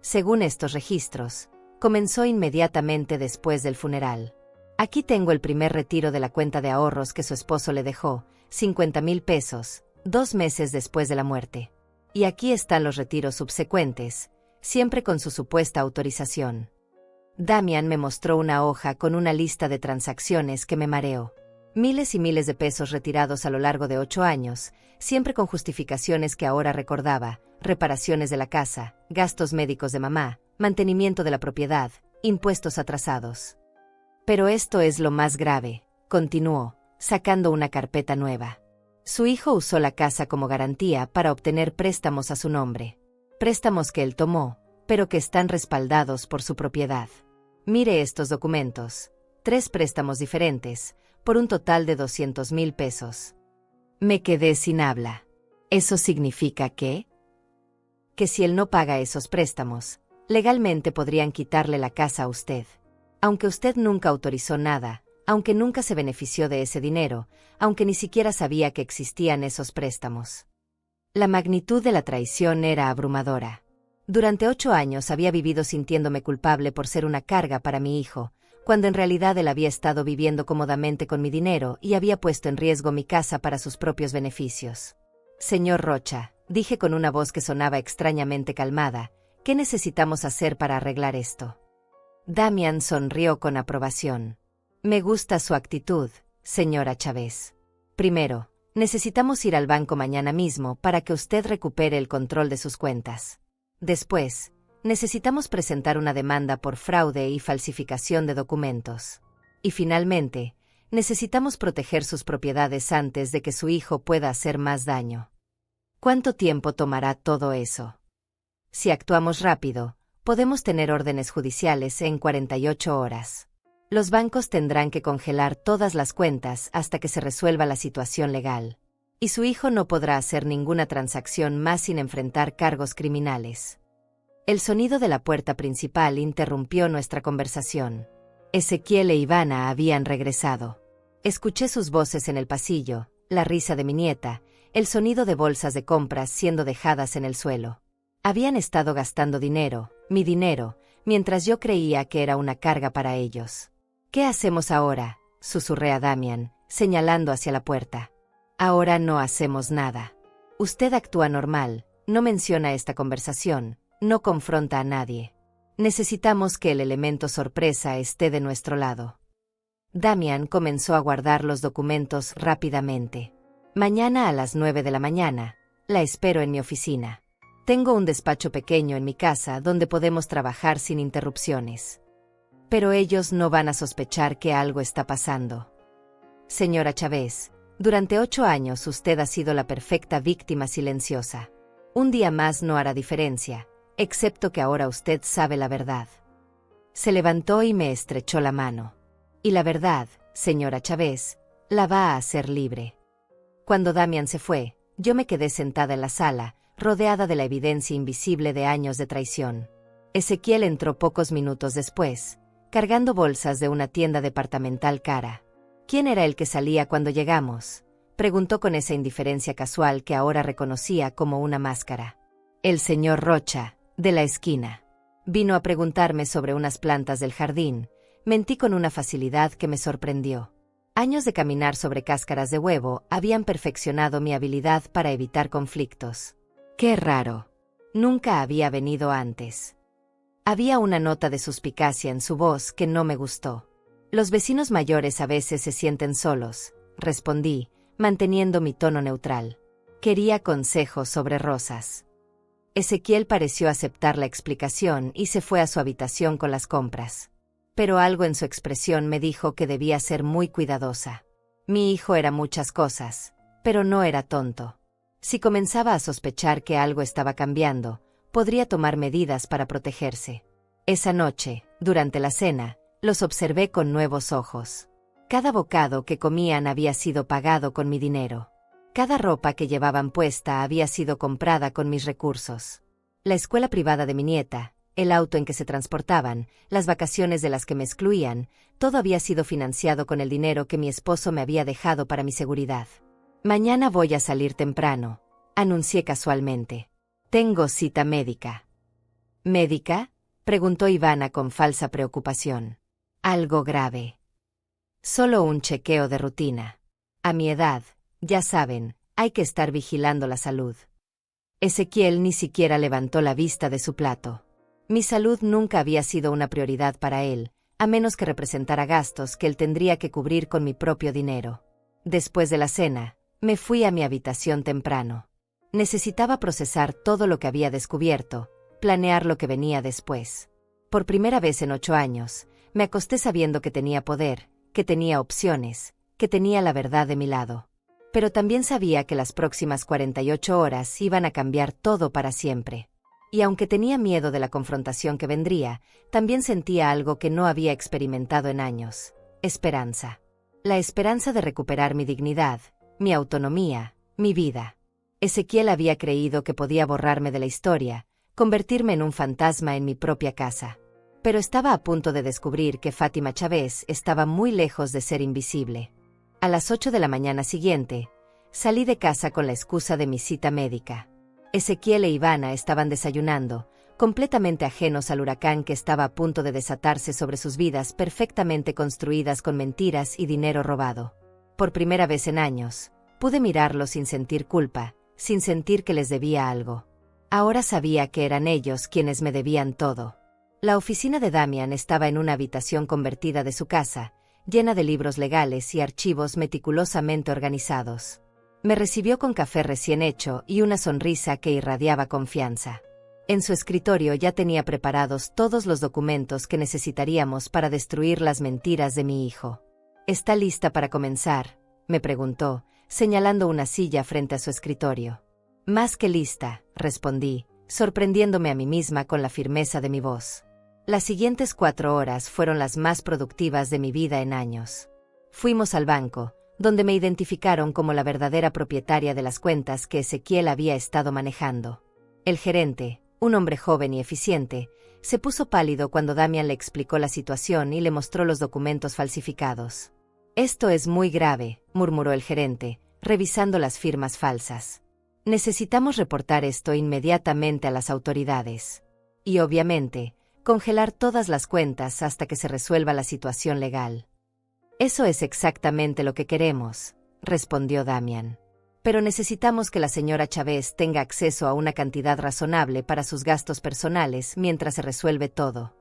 S1: Según estos registros, comenzó inmediatamente después del funeral. Aquí tengo el primer retiro de la cuenta de ahorros que su esposo le dejó, 50,000 pesos, 2 meses después de la muerte. Y aquí están los retiros subsecuentes, siempre con su supuesta autorización. Damian me mostró una hoja con una lista de transacciones que me mareó. Miles y miles de pesos retirados a lo largo de 8 años, siempre con justificaciones que ahora recordaba, reparaciones de la casa, gastos médicos de mamá, mantenimiento de la propiedad, impuestos atrasados. Pero esto es lo más grave, continuó, sacando una carpeta nueva. Su hijo usó la casa como garantía para obtener préstamos a su nombre. Préstamos que él tomó, pero que están respaldados por su propiedad. Mire estos documentos. 3 préstamos diferentes, por un total de 200,000 pesos. Me quedé sin habla. ¿Eso significa qué? Que si él no paga esos préstamos, legalmente podrían quitarle la casa a usted. Aunque usted nunca autorizó nada, aunque nunca se benefició de ese dinero, aunque ni siquiera sabía que existían esos préstamos. La magnitud de la traición era abrumadora. Durante 8 años había vivido sintiéndome culpable por ser una carga para mi hijo, cuando en realidad él había estado viviendo cómodamente con mi dinero y había puesto en riesgo mi casa para sus propios beneficios. Señor Rocha, dije con una voz que sonaba extrañamente calmada, ¿qué necesitamos hacer para arreglar esto? Damián sonrió con aprobación. Me gusta su actitud, señora Chávez. Primero, necesitamos ir al banco mañana mismo para que usted recupere el control de sus cuentas. Después, necesitamos presentar una demanda por fraude y falsificación de documentos. Y finalmente, necesitamos proteger sus propiedades antes de que su hijo pueda hacer más daño. ¿Cuánto tiempo tomará todo eso? Si actuamos rápido, podemos tener órdenes judiciales en 48 horas. Los bancos tendrán que congelar todas las cuentas hasta que se resuelva la situación legal. Y su hijo no podrá hacer ninguna transacción más sin enfrentar cargos criminales. El sonido de la puerta principal interrumpió nuestra conversación. Ezequiel e Ivana habían regresado. Escuché sus voces en el pasillo, la risa de mi nieta, el sonido de bolsas de compras siendo dejadas en el suelo. Habían estado gastando dinero, mi dinero, mientras yo creía que era una carga para ellos. ¿Qué hacemos ahora?, susurré a Damián, señalando hacia la puerta. Ahora no hacemos nada. Usted actúa normal, no menciona esta conversación, no confronta a nadie. Necesitamos que el elemento sorpresa esté de nuestro lado. Damián comenzó a guardar los documentos rápidamente. Mañana a las 9 de la mañana, la espero en mi oficina. Tengo un despacho pequeño en mi casa donde podemos trabajar sin interrupciones. Pero ellos no van a sospechar que algo está pasando. Señora Chávez, durante 8 años usted ha sido la perfecta víctima silenciosa. Un día más no hará diferencia, excepto que ahora usted sabe la verdad. Se levantó y me estrechó la mano. Y la verdad, señora Chávez, la va a hacer libre. Cuando Damián se fue, yo me quedé sentada en la sala, rodeada de la evidencia invisible de años de traición. Ezequiel entró pocos minutos después, cargando bolsas de una tienda departamental cara. ¿Quién era el que salía cuando llegamos?, preguntó con esa indiferencia casual que ahora reconocía como una máscara. El señor Rocha, de la esquina. Vino a preguntarme sobre unas plantas del jardín. Mentí con una facilidad que me sorprendió. Años de caminar sobre cáscaras de huevo habían perfeccionado mi habilidad para evitar conflictos. ¡Qué raro! Nunca había venido antes. Había una nota de suspicacia en su voz que no me gustó. Los vecinos mayores a veces se sienten solos, respondí, manteniendo mi tono neutral. Quería consejos sobre rosas. Ezequiel pareció aceptar la explicación y se fue a su habitación con las compras. Pero algo en su expresión me dijo que debía ser muy cuidadosa. Mi hijo era muchas cosas, pero no era tonto. Si comenzaba a sospechar que algo estaba cambiando, podría tomar medidas para protegerse. Esa noche, durante la cena, los observé con nuevos ojos. Cada bocado que comían había sido pagado con mi dinero. Cada ropa que llevaban puesta había sido comprada con mis recursos. La escuela privada de mi nieta, el auto en que se transportaban, las vacaciones de las que me excluían, todo había sido financiado con el dinero que mi esposo me había dejado para mi seguridad. Mañana voy a salir temprano, anuncié casualmente. Tengo cita médica. ¿Médica?, preguntó Ivana con falsa preocupación. Algo grave. Solo un chequeo de rutina. A mi edad, ya saben, hay que estar vigilando la salud. Ezequiel ni siquiera levantó la vista de su plato. Mi salud nunca había sido una prioridad para él, a menos que representara gastos que él tendría que cubrir con mi propio dinero. Después de la cena, me fui a mi habitación temprano. Necesitaba procesar todo lo que había descubierto, planear lo que venía después. Por primera vez en 8 años, me acosté sabiendo que tenía poder, que tenía opciones, que tenía la verdad de mi lado. Pero también sabía que las próximas 48 horas iban a cambiar todo para siempre. Y aunque tenía miedo de la confrontación que vendría, también sentía algo que no había experimentado en años: esperanza. La esperanza de recuperar mi dignidad, mi autonomía, mi vida. Ezequiel había creído que podía borrarme de la historia, convertirme en un fantasma en mi propia casa. Pero estaba a punto de descubrir que Fátima Chávez estaba muy lejos de ser invisible. A las 8 de la mañana siguiente, salí de casa con la excusa de mi cita médica. Ezequiel e Ivana estaban desayunando, completamente ajenos al huracán que estaba a punto de desatarse sobre sus vidas perfectamente construidas con mentiras y dinero robado. Por primera vez en años, pude mirarlos sin sentir culpa, sin sentir que les debía algo. Ahora sabía que eran ellos quienes me debían todo. La oficina de Damian estaba en una habitación convertida de su casa, llena de libros legales y archivos meticulosamente organizados. Me recibió con café recién hecho y una sonrisa que irradiaba confianza. En su escritorio ya tenía preparados todos los documentos que necesitaríamos para destruir las mentiras de mi hijo. ¿Está lista para comenzar?, me preguntó, señalando una silla frente a su escritorio. Más que lista, respondí, sorprendiéndome a mí misma con la firmeza de mi voz. Las siguientes 4 horas fueron las más productivas de mi vida en años. Fuimos al banco, donde me identificaron como la verdadera propietaria de las cuentas que Ezequiel había estado manejando. El gerente, un hombre joven y eficiente, se puso pálido cuando Damian le explicó la situación y le mostró los documentos falsificados. «Esto es muy grave», murmuró el gerente, revisando las firmas falsas. «Necesitamos reportar esto inmediatamente a las autoridades. Y obviamente, congelar todas las cuentas hasta que se resuelva la situación legal». «Eso es exactamente lo que queremos», respondió Damian. «Pero necesitamos que la señora Chávez tenga acceso a una cantidad razonable para sus gastos personales mientras se resuelve todo».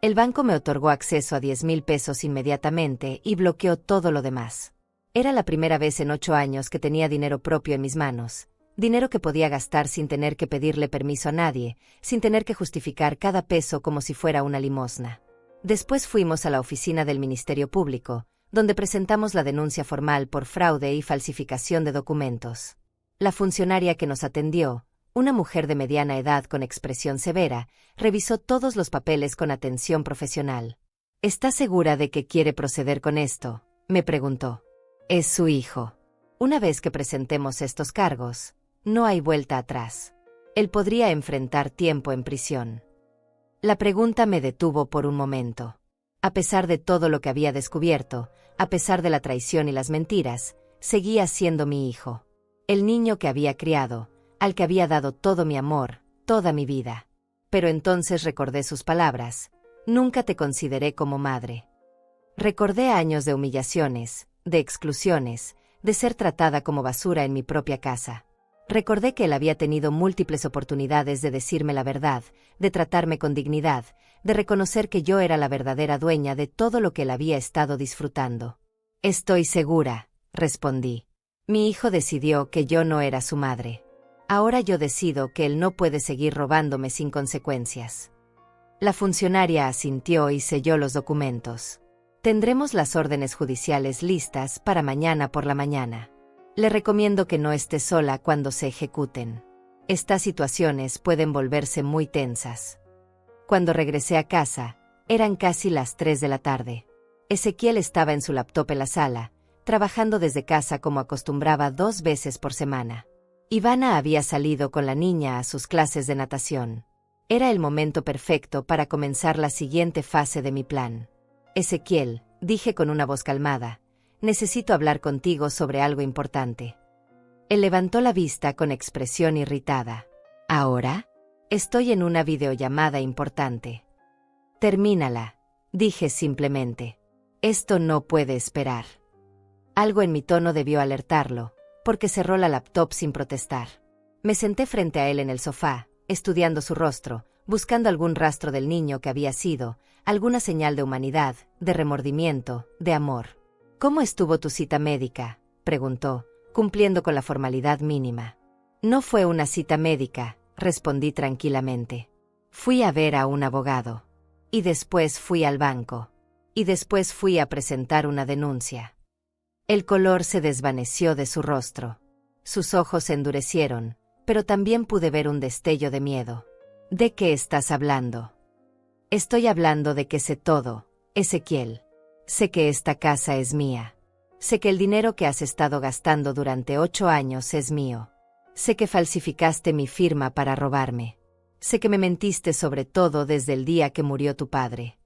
S1: El banco me otorgó acceso a 10,000 pesos inmediatamente y bloqueó todo lo demás. Era la primera vez en 8 años que tenía dinero propio en mis manos, dinero que podía gastar sin tener que pedirle permiso a nadie, sin tener que justificar cada peso como si fuera una limosna. Después fuimos a la oficina del Ministerio Público, donde presentamos la denuncia formal por fraude y falsificación de documentos. La funcionaria que nos atendió, una mujer de mediana edad con expresión severa, revisó todos los papeles con atención profesional. «¿Está segura de que quiere proceder con esto?», me preguntó. «Es su hijo. Una vez que presentemos estos cargos, no hay vuelta atrás. Él podría enfrentar tiempo en prisión». La pregunta me detuvo por un momento. A pesar de todo lo que había descubierto, a pesar de la traición y las mentiras, seguía siendo mi hijo. El niño que había criado, al que había dado todo mi amor, toda mi vida. Pero entonces recordé sus palabras: «Nunca te consideré como madre». Recordé años de humillaciones, de exclusiones, de ser tratada como basura en mi propia casa. Recordé que él había tenido múltiples oportunidades de decirme la verdad, de tratarme con dignidad, de reconocer que yo era la verdadera dueña de todo lo que él había estado disfrutando. «Estoy segura», respondí. «Mi hijo decidió que yo no era su madre. Ahora yo decido que él no puede seguir robándome sin consecuencias». La funcionaria asintió y selló los documentos. «Tendremos las órdenes judiciales listas para mañana por la mañana. Le recomiendo que no esté sola cuando se ejecuten. Estas situaciones pueden volverse muy tensas». Cuando regresé a casa, eran casi las 3 de la tarde. Ezequiel estaba en su laptop en la sala, trabajando desde casa como acostumbraba 2 veces por semana. Ivana había salido con la niña a sus clases de natación. Era el momento perfecto para comenzar la siguiente fase de mi plan. «Ezequiel», dije con una voz calmada, «necesito hablar contigo sobre algo importante». Él levantó la vista con expresión irritada. «¿Ahora? Estoy en una videollamada importante». «Termínala», dije simplemente. «Esto no puede esperar». Algo en mi tono debió alertarlo, porque cerró la laptop sin protestar. Me senté frente a él en el sofá, estudiando su rostro, buscando algún rastro del niño que había sido, alguna señal de humanidad, de remordimiento, de amor. «¿Cómo estuvo tu cita médica?», preguntó, cumpliendo con la formalidad mínima. «No fue una cita médica», respondí tranquilamente. «Fui a ver a un abogado». Y después fui al banco. Y después fui a presentar una denuncia. El color se desvaneció de su rostro. Sus ojos se endurecieron, pero también pude ver un destello de miedo. ¿De qué estás hablando? Estoy hablando de que sé todo, Ezequiel. Sé que esta casa es mía. Sé que el dinero que has estado gastando durante 8 años es mío. Sé que falsificaste mi firma para robarme. Sé que me mentiste sobre todo desde el día que murió tu padre.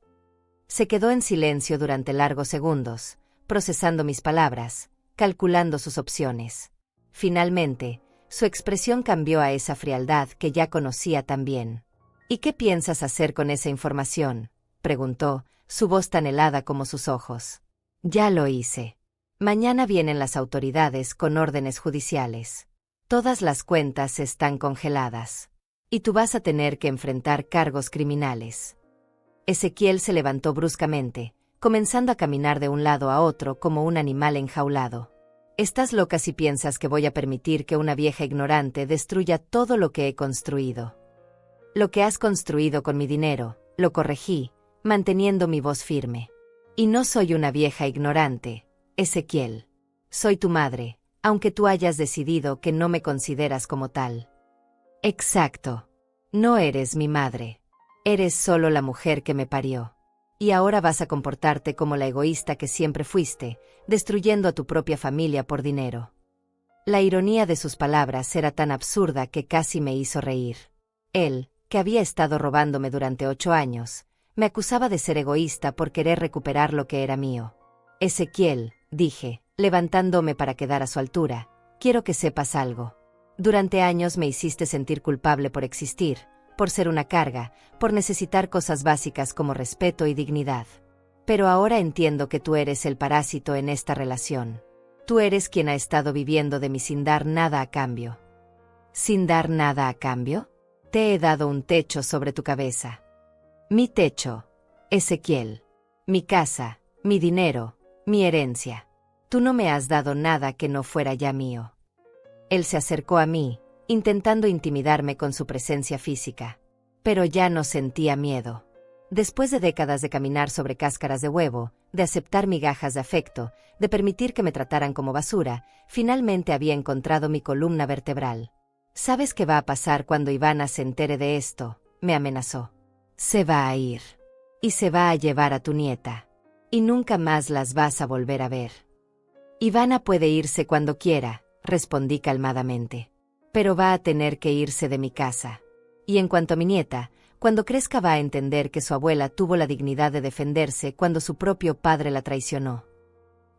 S1: Se quedó en silencio durante largos segundos, procesando mis palabras, calculando sus opciones. Finalmente, su expresión cambió a esa frialdad que ya conocía tan bien. ¿Y qué piensas hacer con esa información?, preguntó, su voz tan helada como sus ojos. Ya lo hice. Mañana vienen las autoridades con órdenes judiciales. Todas las cuentas están congeladas. Y tú vas a tener que enfrentar cargos criminales. Ezequiel se levantó bruscamente, comenzando a caminar de un lado a otro como un animal enjaulado. Estás loca si piensas que voy a permitir que una vieja ignorante destruya todo lo que he construido. Lo que has construido con mi dinero, lo corregí, manteniendo mi voz firme. Y no soy una vieja ignorante, Ezequiel. Soy tu madre, aunque tú hayas decidido que no me consideras como tal. Exacto. No eres mi madre. Eres solo la mujer que me parió. Y ahora vas a comportarte como la egoísta que siempre fuiste, destruyendo a tu propia familia por dinero. La ironía de sus palabras era tan absurda que casi me hizo reír. Él, que había estado robándome durante 8 años, me acusaba de ser egoísta por querer recuperar lo que era mío. Ezequiel, dije, levantándome para quedar a su altura, quiero que sepas algo. Durante años me hiciste sentir culpable por existir, por ser una carga, por necesitar cosas básicas como respeto y dignidad. Pero ahora entiendo que tú eres el parásito en esta relación. Tú eres quien ha estado viviendo de mí sin dar nada a cambio. ¿Sin dar nada a cambio? Te he dado un techo sobre tu cabeza. Mi techo, Ezequiel. Mi casa, mi dinero, mi herencia. Tú no me has dado nada que no fuera ya mío. Él se acercó a mí, intentando intimidarme con su presencia física. Pero ya no sentía miedo. Después de décadas de caminar sobre cáscaras de huevo, de aceptar migajas de afecto, de permitir que me trataran como basura, finalmente había encontrado mi columna vertebral. ¿Sabes qué va a pasar cuando Ivana se entere de esto?, me amenazó. Se va a ir. Y se va a llevar a tu nieta. Y nunca más las vas a volver a ver. Ivana puede irse cuando quiera, respondí calmadamente. Pero va a tener que irse de mi casa. Y en cuanto a mi nieta, cuando crezca va a entender que su abuela tuvo la dignidad de defenderse cuando su propio padre la traicionó.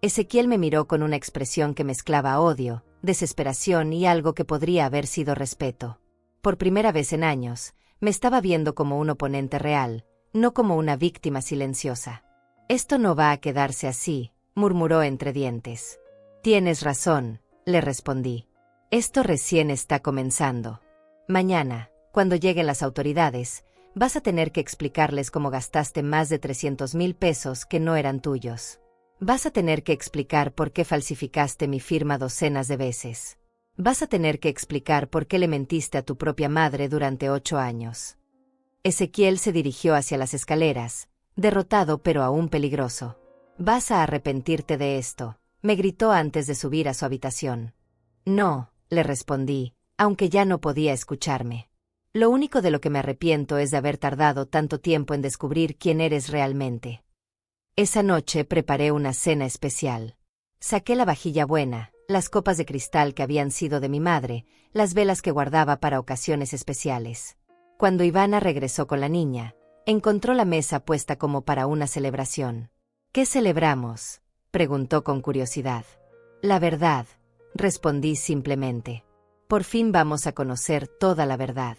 S1: Ezequiel me miró con una expresión que mezclaba odio, desesperación y algo que podría haber sido respeto. Por primera vez en años, me estaba viendo como un oponente real, no como una víctima silenciosa. Esto no va a quedarse así, murmuró entre dientes. Tienes razón, le respondí. Esto recién está comenzando. Mañana, cuando lleguen las autoridades, vas a tener que explicarles cómo gastaste más de 300,000 pesos que no eran tuyos. Vas a tener que explicar por qué falsificaste mi firma docenas de veces. Vas a tener que explicar por qué le mentiste a tu propia madre durante 8 años. Ezequiel se dirigió hacia las escaleras, derrotado pero aún peligroso. Vas a arrepentirte de esto, me gritó antes de subir a su habitación. No, le respondí, aunque ya no podía escucharme. Lo único de lo que me arrepiento es de haber tardado tanto tiempo en descubrir quién eres realmente. Esa noche preparé una cena especial. Saqué la vajilla buena, las copas de cristal que habían sido de mi madre, las velas que guardaba para ocasiones especiales. Cuando Ivana regresó con la niña, encontró la mesa puesta como para una celebración. ¿Qué celebramos?, preguntó con curiosidad. La verdad, respondí simplemente. Por fin vamos a conocer toda la verdad.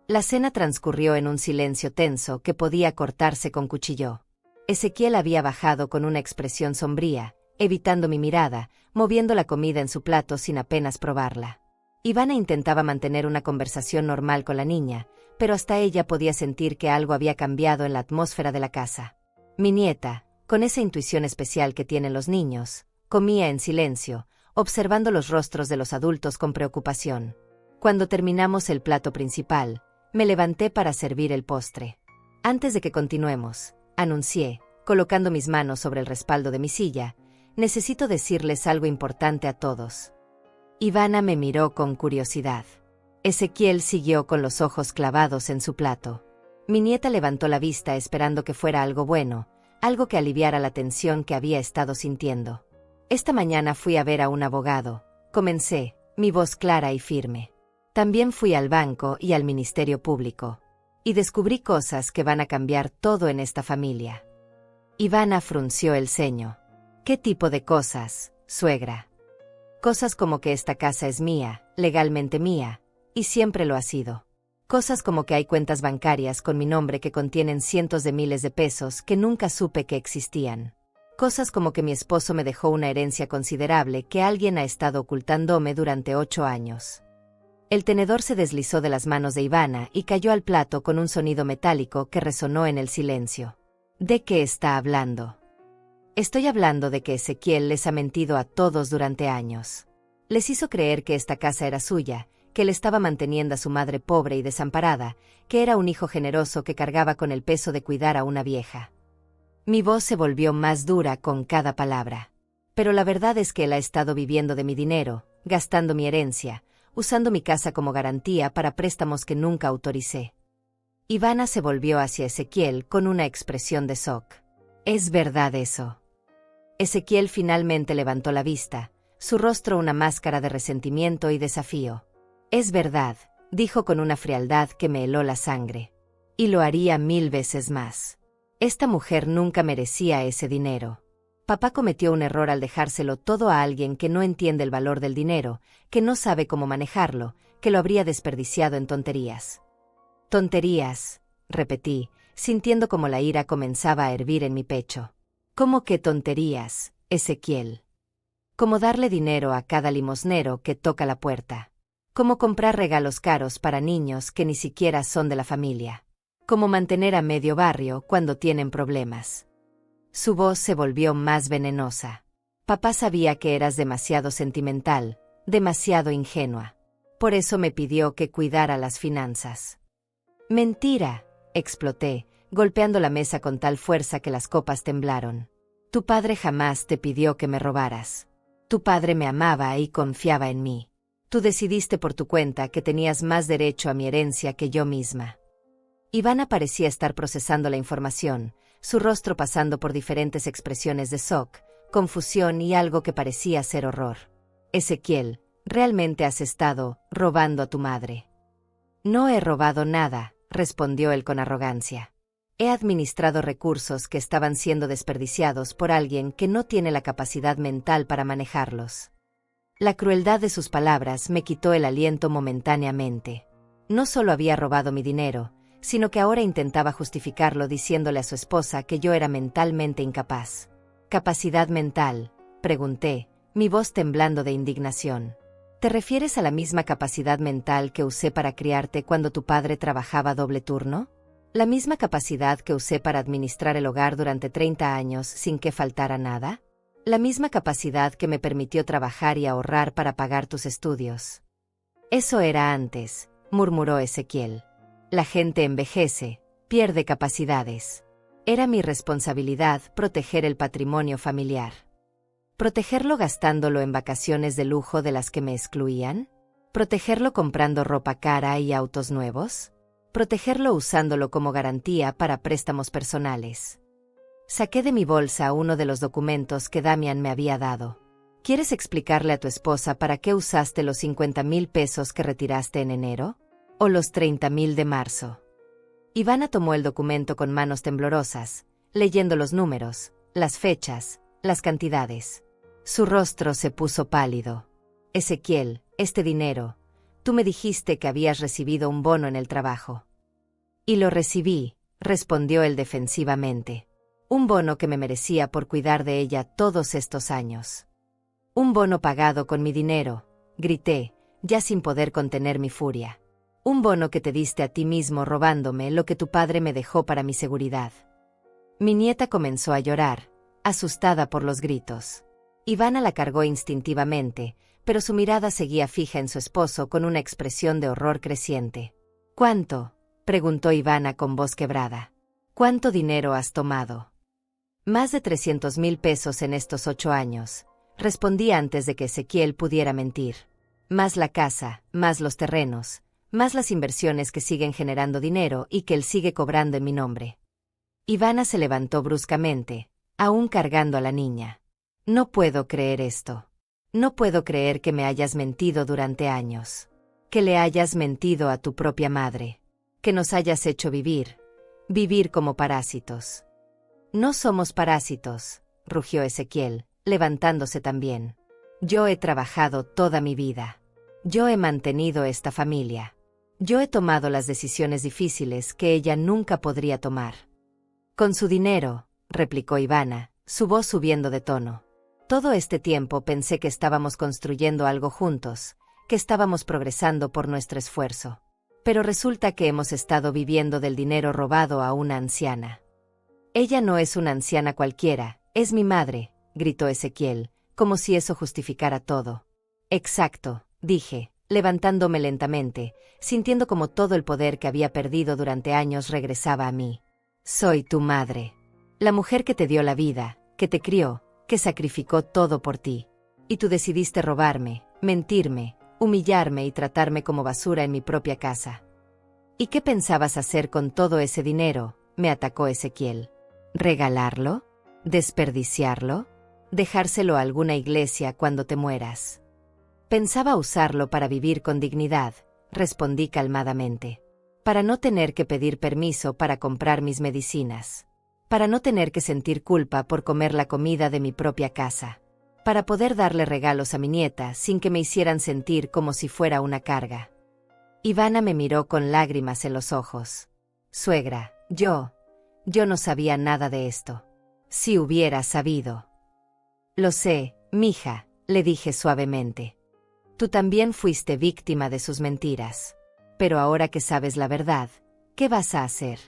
S1: La cena transcurrió en un silencio tenso que podía cortarse con cuchillo. Ezequiel había bajado con una expresión sombría, evitando mi mirada, moviendo la comida en su plato sin apenas probarla. Ivana intentaba mantener una conversación normal con la niña, pero hasta ella podía sentir que algo había cambiado en la atmósfera de la casa. Mi nieta, con esa intuición especial que tienen los niños, comía en silencio, observando los rostros de los adultos con preocupación. Cuando terminamos el plato principal, me levanté para servir el postre. Antes de que continuemos, anuncié, colocando mis manos sobre el respaldo de mi silla, necesito decirles algo importante a todos. Ivana me miró con curiosidad. Ezequiel siguió con los ojos clavados en su plato. Mi nieta levantó la vista esperando que fuera algo bueno, algo que aliviara la tensión que había estado sintiendo. Esta mañana fui a ver a un abogado, comencé, mi voz clara y firme. También fui al banco y al Ministerio Público. Y descubrí cosas que van a cambiar todo en esta familia. Ivana frunció el ceño. ¿Qué tipo de cosas, suegra? Cosas como que esta casa es mía, legalmente mía, y siempre lo ha sido. Cosas como que hay cuentas bancarias con mi nombre que contienen cientos de miles de pesos que nunca supe que existían. Cosas como que mi esposo me dejó una herencia considerable que alguien ha estado ocultándome durante 8 años. El tenedor se deslizó de las manos de Ivana y cayó al plato con un sonido metálico que resonó en el silencio. ¿De qué está hablando? Estoy hablando de que Ezequiel les ha mentido a todos durante años. Les hizo creer que esta casa era suya, que él estaba manteniendo a su madre pobre y desamparada, que era un hijo generoso que cargaba con el peso de cuidar a una vieja. Mi voz se volvió más dura con cada palabra. Pero la verdad es que él ha estado viviendo de mi dinero, gastando mi herencia, usando mi casa como garantía para préstamos que nunca autoricé. Ivana se volvió hacia Ezequiel con una expresión de shock. ¿Es verdad eso? Ezequiel finalmente levantó la vista, su rostro una máscara de resentimiento y desafío. Es verdad, dijo con una frialdad que me heló la sangre. Y lo haría 1000 veces más. Esta mujer nunca merecía ese dinero. Papá cometió un error al dejárselo todo a alguien que no entiende el valor del dinero, que no sabe cómo manejarlo, que lo habría desperdiciado en tonterías. Tonterías, repetí, sintiendo como la ira comenzaba a hervir en mi pecho. ¿Cómo que tonterías, Ezequiel? Como darle dinero a cada limosnero que toca la puerta. Como comprar regalos caros para niños que ni siquiera son de la familia. Como mantener a medio barrio cuando tienen problemas. Su voz se volvió más venenosa. Papá sabía que eras demasiado sentimental, demasiado ingenua. Por eso me pidió que cuidara las finanzas. Mentira, exploté, golpeando la mesa con tal fuerza que las copas temblaron. Tu padre jamás te pidió que me robaras. Tu padre me amaba y confiaba en mí. Tú decidiste por tu cuenta que tenías más derecho a mi herencia que yo misma. Ivana parecía estar procesando la información, su rostro pasando por diferentes expresiones de shock, confusión y algo que parecía ser horror. Ezequiel, realmente has estado robando a tu madre. No he robado nada, respondió él con arrogancia. He administrado recursos que estaban siendo desperdiciados por alguien que no tiene la capacidad mental para manejarlos. La crueldad de sus palabras me quitó el aliento momentáneamente. No solo había robado mi dinero, sino que ahora intentaba justificarlo diciéndole a su esposa que yo era mentalmente incapaz. ¿Capacidad mental?, pregunté, mi voz temblando de indignación. ¿Te refieres a la misma capacidad mental que usé para criarte cuando tu padre trabajaba doble turno? ¿La misma capacidad que usé para administrar el hogar durante 30 años sin que faltara nada? ¿La misma capacidad que me permitió trabajar y ahorrar para pagar tus estudios? Eso era antes, murmuró Ezequiel. La gente envejece, pierde capacidades. Era mi responsabilidad proteger el patrimonio familiar. ¿Protegerlo gastándolo en vacaciones de lujo de las que me excluían? ¿Protegerlo comprando ropa cara y autos nuevos? ¿Protegerlo usándolo como garantía para préstamos personales? Saqué de mi bolsa uno de los documentos que Damian me había dado. ¿Quieres explicarle a tu esposa para qué usaste los 50,000 pesos que retiraste en enero? ¿O los 30,000 de marzo? Ivana tomó el documento con manos temblorosas, leyendo los números, las fechas, las cantidades. Su rostro se puso pálido. Ezequiel, este dinero, tú me dijiste que habías recibido un bono en el trabajo. Y lo recibí, respondió él defensivamente. Un bono que me merecía por cuidar de ella todos estos años. Un bono pagado con mi dinero, grité, ya sin poder contener mi furia. Un bono que te diste a ti mismo robándome lo que tu padre me dejó para mi seguridad. Mi nieta comenzó a llorar, asustada por los gritos. Ivana la cargó instintivamente, pero su mirada seguía fija en su esposo con una expresión de horror creciente. ¿Cuánto?, preguntó Ivana con voz quebrada. ¿Cuánto dinero has tomado? Más de 300,000 pesos en estos 8 años, respondí antes de que Ezequiel pudiera mentir. Más la casa, más los terrenos, más las inversiones que siguen generando dinero y que él sigue cobrando en mi nombre. Ivana se levantó bruscamente, aún cargando a la niña. No puedo creer esto. No puedo creer que me hayas mentido durante años. Que le hayas mentido a tu propia madre. Que nos hayas hecho vivir como parásitos. No somos parásitos, rugió Ezequiel, levantándose también. Yo he trabajado toda mi vida. Yo he mantenido esta familia. Yo he tomado las decisiones difíciles que ella nunca podría tomar. Con su dinero, replicó Ivana, su voz subiendo de tono. Todo este tiempo pensé que estábamos construyendo algo juntos, que estábamos progresando por nuestro esfuerzo. Pero resulta que hemos estado viviendo del dinero robado a una anciana. Ella no es una anciana cualquiera, es mi madre, gritó Ezequiel, como si eso justificara todo. Exacto, dije, levantándome lentamente, sintiendo como todo el poder que había perdido durante años regresaba a mí. Soy tu madre. La mujer que te dio la vida, que te crió, que sacrificó todo por ti. Y tú decidiste robarme, mentirme, humillarme y tratarme como basura en mi propia casa. ¿Y qué pensabas hacer con todo ese dinero?, me atacó Ezequiel. ¿Regalarlo? ¿Desperdiciarlo? ¿Dejárselo a alguna iglesia cuando te mueras? Pensaba usarlo para vivir con dignidad, respondí calmadamente. Para no tener que pedir permiso para comprar mis medicinas. Para no tener que sentir culpa por comer la comida de mi propia casa. Para poder darle regalos a mi nieta sin que me hicieran sentir como si fuera una carga. Ivana me miró con lágrimas en los ojos. Suegra, yo no sabía nada de esto. Si hubiera sabido. Lo sé, mija, le dije suavemente. Tú también fuiste víctima de sus mentiras. Pero ahora que sabes la verdad, ¿qué vas a hacer?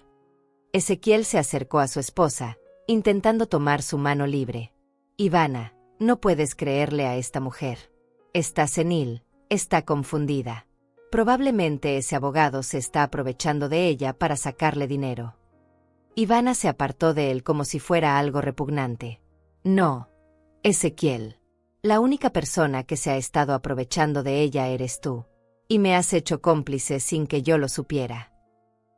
S1: Ezequiel se acercó a su esposa, intentando tomar su mano libre. Ivana, no puedes creerle a esta mujer. Está senil, está confundida. Probablemente ese abogado se está aprovechando de ella para sacarle dinero. Ivana se apartó de él como si fuera algo repugnante. No, Ezequiel. La única persona que se ha estado aprovechando de ella eres tú. Y me has hecho cómplice sin que yo lo supiera.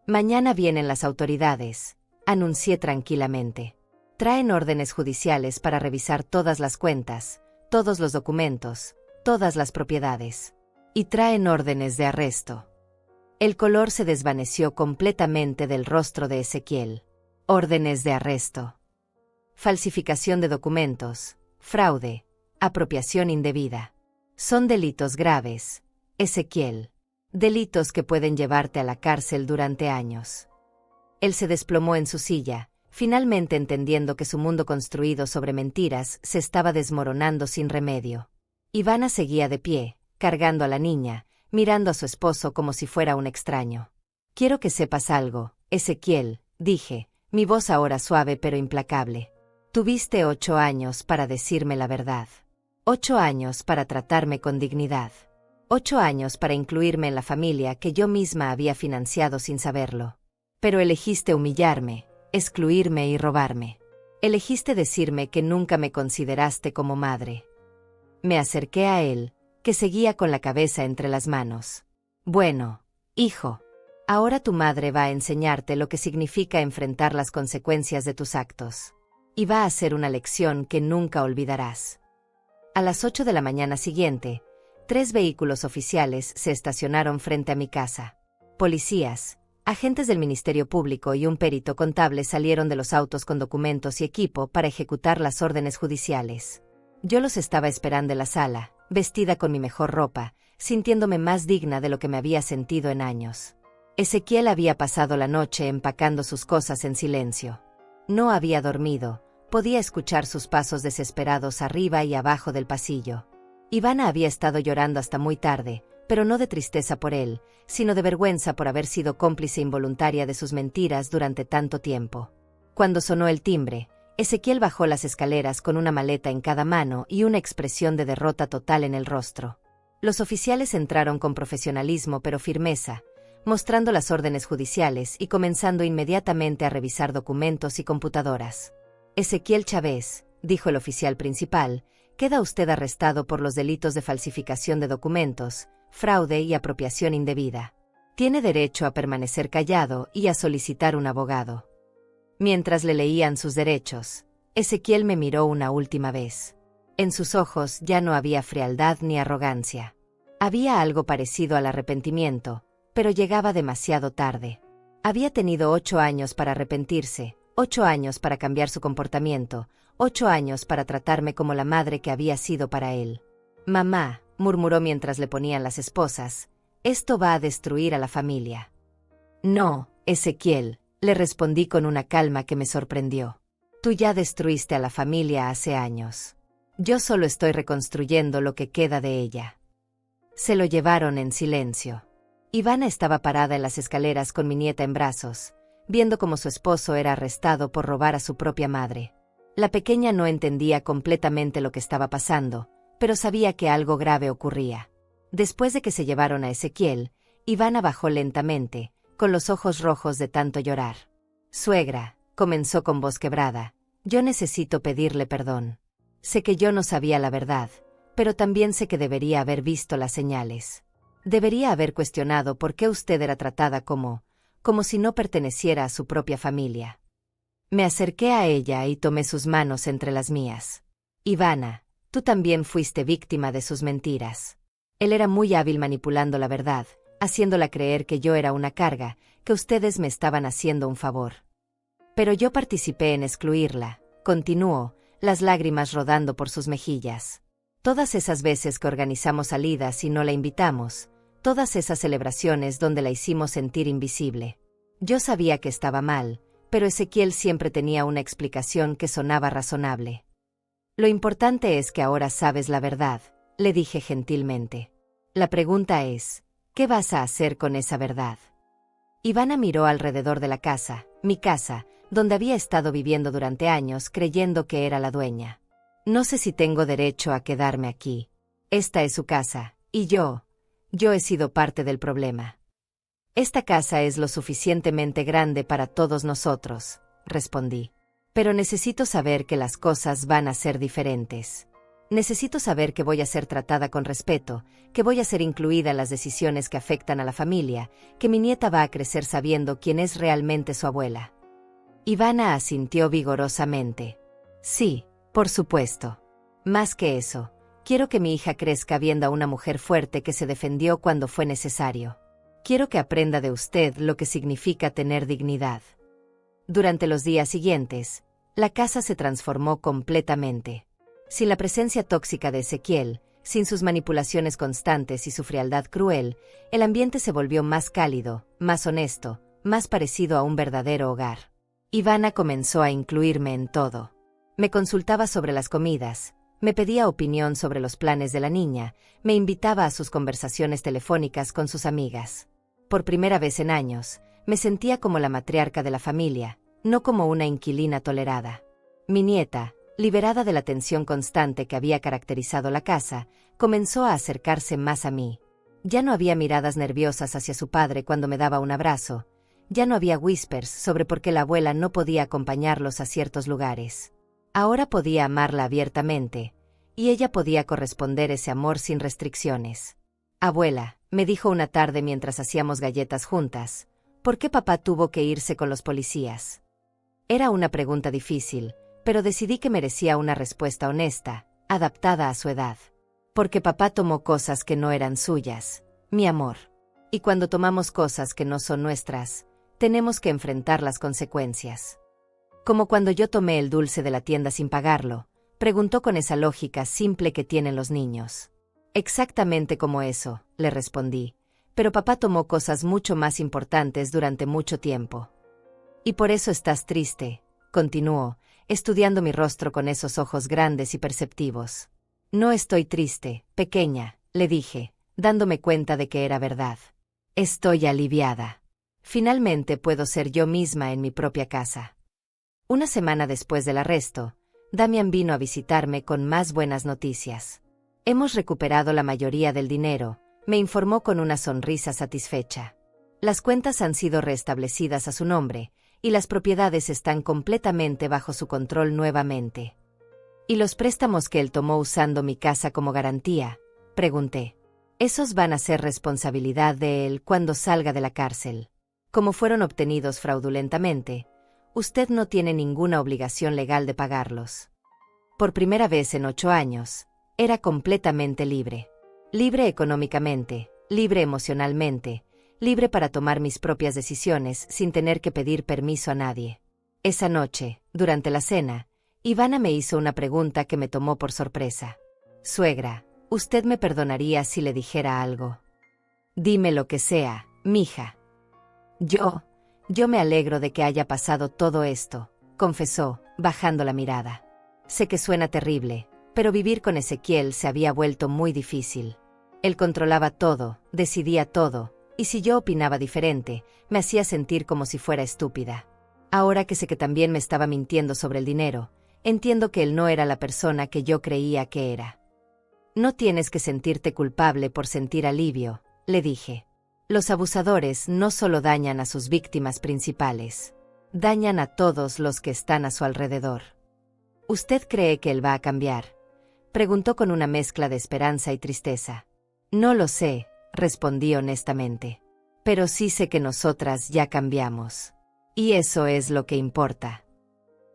S1: Mañana vienen las autoridades, anuncié tranquilamente. Traen órdenes judiciales para revisar todas las cuentas, todos los documentos, todas las propiedades. Y traen órdenes de arresto. El color se desvaneció completamente del rostro de Ezequiel. Órdenes de arresto. Falsificación de documentos, fraude, apropiación indebida. Son delitos graves, Ezequiel. Delitos que pueden llevarte a la cárcel durante años. Él se desplomó en su silla, finalmente entendiendo que su mundo construido sobre mentiras se estaba desmoronando sin remedio. Ivana seguía de pie, cargando a la niña, mirando a su esposo como si fuera un extraño. Quiero que sepas algo, Ezequiel, dije, mi voz ahora suave pero implacable. Tuviste 8 años para decirme la verdad. 8 años para tratarme con dignidad. 8 años para incluirme en la familia que yo misma había financiado sin saberlo. Pero elegiste humillarme, excluirme y robarme. Elegiste decirme que nunca me consideraste como madre. Me acerqué a él, que seguía con la cabeza entre las manos. Bueno, hijo, ahora tu madre va a enseñarte lo que significa enfrentar las consecuencias de tus actos. Y va a ser una lección que nunca olvidarás. A las 8 de la mañana siguiente, 3 vehículos oficiales se estacionaron frente a mi casa. Policías, agentes del Ministerio Público y un perito contable salieron de los autos con documentos y equipo para ejecutar las órdenes judiciales. Yo los estaba esperando en la sala, vestida con mi mejor ropa, sintiéndome más digna de lo que me había sentido en años. Ezequiel había pasado la noche empacando sus cosas en silencio. No había dormido, podía escuchar sus pasos desesperados arriba y abajo del pasillo. Ivana había estado llorando hasta muy tarde, pero no de tristeza por él, sino de vergüenza por haber sido cómplice involuntaria de sus mentiras durante tanto tiempo. Cuando sonó el timbre, Ezequiel bajó las escaleras con una maleta en cada mano y una expresión de derrota total en el rostro. Los oficiales entraron con profesionalismo pero firmeza, mostrando las órdenes judiciales y comenzando inmediatamente a revisar documentos y computadoras. Ezequiel Chávez, dijo el oficial principal, queda usted arrestado por los delitos de falsificación de documentos, fraude y apropiación indebida. Tiene derecho a permanecer callado y a solicitar un abogado. Mientras le leían sus derechos, Ezequiel me miró una última vez. En sus ojos ya no había frialdad ni arrogancia. Había algo parecido al arrepentimiento, pero llegaba demasiado tarde. Había tenido 8 años para arrepentirse, 8 años para cambiar su comportamiento, 8 años para tratarme como la madre que había sido para él. Mamá, murmuró mientras le ponían las esposas, esto va a destruir a la familia. No, Ezequiel, le respondí con una calma que me sorprendió. Tú ya destruiste a la familia hace años. Yo solo estoy reconstruyendo lo que queda de ella. Se lo llevaron en silencio. Ivana estaba parada en las escaleras con mi nieta en brazos, viendo cómo su esposo era arrestado por robar a su propia madre. La pequeña no entendía completamente lo que estaba pasando, pero sabía que algo grave ocurría. Después de que se llevaron a Ezequiel, Ivana bajó lentamente, con los ojos rojos de tanto llorar. Suegra, comenzó con voz quebrada, yo necesito pedirle perdón. Sé que yo no sabía la verdad, pero también sé que debería haber visto las señales. Debería haber cuestionado por qué usted era tratada como si no perteneciera a su propia familia. Me acerqué a ella y tomé sus manos entre las mías. Ivana, tú también fuiste víctima de sus mentiras. Él era muy hábil manipulando la verdad, haciéndola creer que yo era una carga, que ustedes me estaban haciendo un favor. Pero yo participé en excluirla, continuó, las lágrimas rodando por sus mejillas. Todas esas veces que organizamos salidas y no la invitamos, todas esas celebraciones donde la hicimos sentir invisible. Yo sabía que estaba mal, pero Ezequiel siempre tenía una explicación que sonaba razonable. Lo importante es que ahora sabes la verdad, le dije gentilmente. La pregunta es, ¿qué vas a hacer con esa verdad? Ivana miró alrededor de la casa, mi casa, donde había estado viviendo durante años creyendo que era la dueña. No sé si tengo derecho a quedarme aquí. Esta es su casa, y yo he sido parte del problema. Esta casa es lo suficientemente grande para todos nosotros, respondí. Pero necesito saber que las cosas van a ser diferentes. Necesito saber que voy a ser tratada con respeto, que voy a ser incluida en las decisiones que afectan a la familia, que mi nieta va a crecer sabiendo quién es realmente su abuela. Ivana asintió vigorosamente. Sí, por supuesto. Más que eso, quiero que mi hija crezca viendo a una mujer fuerte que se defendió cuando fue necesario. Quiero que aprenda de usted lo que significa tener dignidad. Durante los días siguientes, la casa se transformó completamente. Sin la presencia tóxica de Ezequiel, sin sus manipulaciones constantes y su frialdad cruel, el ambiente se volvió más cálido, más honesto, más parecido a un verdadero hogar. Ivana comenzó a incluirme en todo. Me consultaba sobre las comidas, me pedía opinión sobre los planes de la niña, me invitaba a sus conversaciones telefónicas con sus amigas. Por primera vez en años, me sentía como la matriarca de la familia, no como una inquilina tolerada. Mi nieta, liberada de la tensión constante que había caracterizado la casa, comenzó a acercarse más a mí. Ya no había miradas nerviosas hacia su padre cuando me daba un abrazo, ya no había whispers sobre por qué la abuela no podía acompañarlos a ciertos lugares. Ahora podía amarla abiertamente, y ella podía corresponder ese amor sin restricciones. Abuela, me dijo una tarde mientras hacíamos galletas juntas, ¿por qué papá tuvo que irse con los policías? Era una pregunta difícil, pero decidí que merecía una respuesta honesta, adaptada a su edad. Porque papá tomó cosas que no eran suyas, mi amor. Y cuando tomamos cosas que no son nuestras, tenemos que enfrentar las consecuencias. Como cuando yo tomé el dulce de la tienda sin pagarlo, preguntó con esa lógica simple que tienen los niños. Exactamente como eso, le respondí, pero papá tomó cosas mucho más importantes durante mucho tiempo. Y por eso estás triste, continuó, estudiando mi rostro con esos ojos grandes y perceptivos. No estoy triste, pequeña, le dije, dándome cuenta de que era verdad. Estoy aliviada. Finalmente puedo ser yo misma en mi propia casa. Una semana después del arresto, Damián vino a visitarme con más buenas noticias. Hemos recuperado la mayoría del dinero, me informó con una sonrisa satisfecha. Las cuentas han sido restablecidas a su nombre, y las propiedades están completamente bajo su control nuevamente. ¿Y los préstamos que él tomó usando mi casa como garantía?, pregunté. Esos van a ser responsabilidad de él cuando salga de la cárcel. Como fueron obtenidos fraudulentamente, usted no tiene ninguna obligación legal de pagarlos. Por primera vez en 8 años, era completamente libre. Libre económicamente, libre emocionalmente, libre para tomar mis propias decisiones sin tener que pedir permiso a nadie. Esa noche, durante la cena, Ivana me hizo una pregunta que me tomó por sorpresa. Suegra, ¿usted me perdonaría si le dijera algo? Dime lo que sea, mija. Yo me alegro de que haya pasado todo esto, confesó, bajando la mirada. Sé que suena terrible, pero vivir con Ezequiel se había vuelto muy difícil. Él controlaba todo, decidía todo, y si yo opinaba diferente, me hacía sentir como si fuera estúpida. Ahora que sé que también me estaba mintiendo sobre el dinero, entiendo que él no era la persona que yo creía que era. No tienes que sentirte culpable por sentir alivio, le dije. Los abusadores no solo dañan a sus víctimas principales, dañan a todos los que están a su alrededor. ¿Usted cree que él va a cambiar?, preguntó con una mezcla de esperanza y tristeza. No lo sé, respondí honestamente. Pero sí sé que nosotras ya cambiamos. Y eso es lo que importa.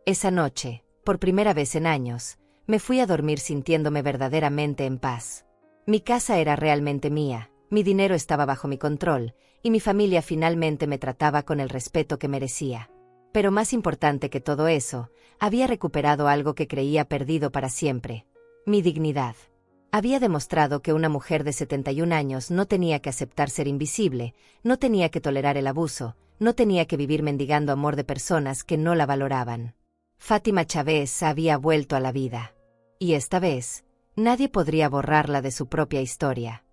S1: Esa noche, por primera vez en años, me fui a dormir sintiéndome verdaderamente en paz. Mi casa era realmente mía, mi dinero estaba bajo mi control, y mi familia finalmente me trataba con el respeto que merecía. Pero más importante que todo eso, había recuperado algo que creía perdido para siempre: mi dignidad. Había demostrado que una mujer de 71 años no tenía que aceptar ser invisible, no tenía que tolerar el abuso, no tenía que vivir mendigando amor de personas que no la valoraban. Fátima Chávez había vuelto a la vida. Y esta vez, nadie podría borrarla de su propia historia.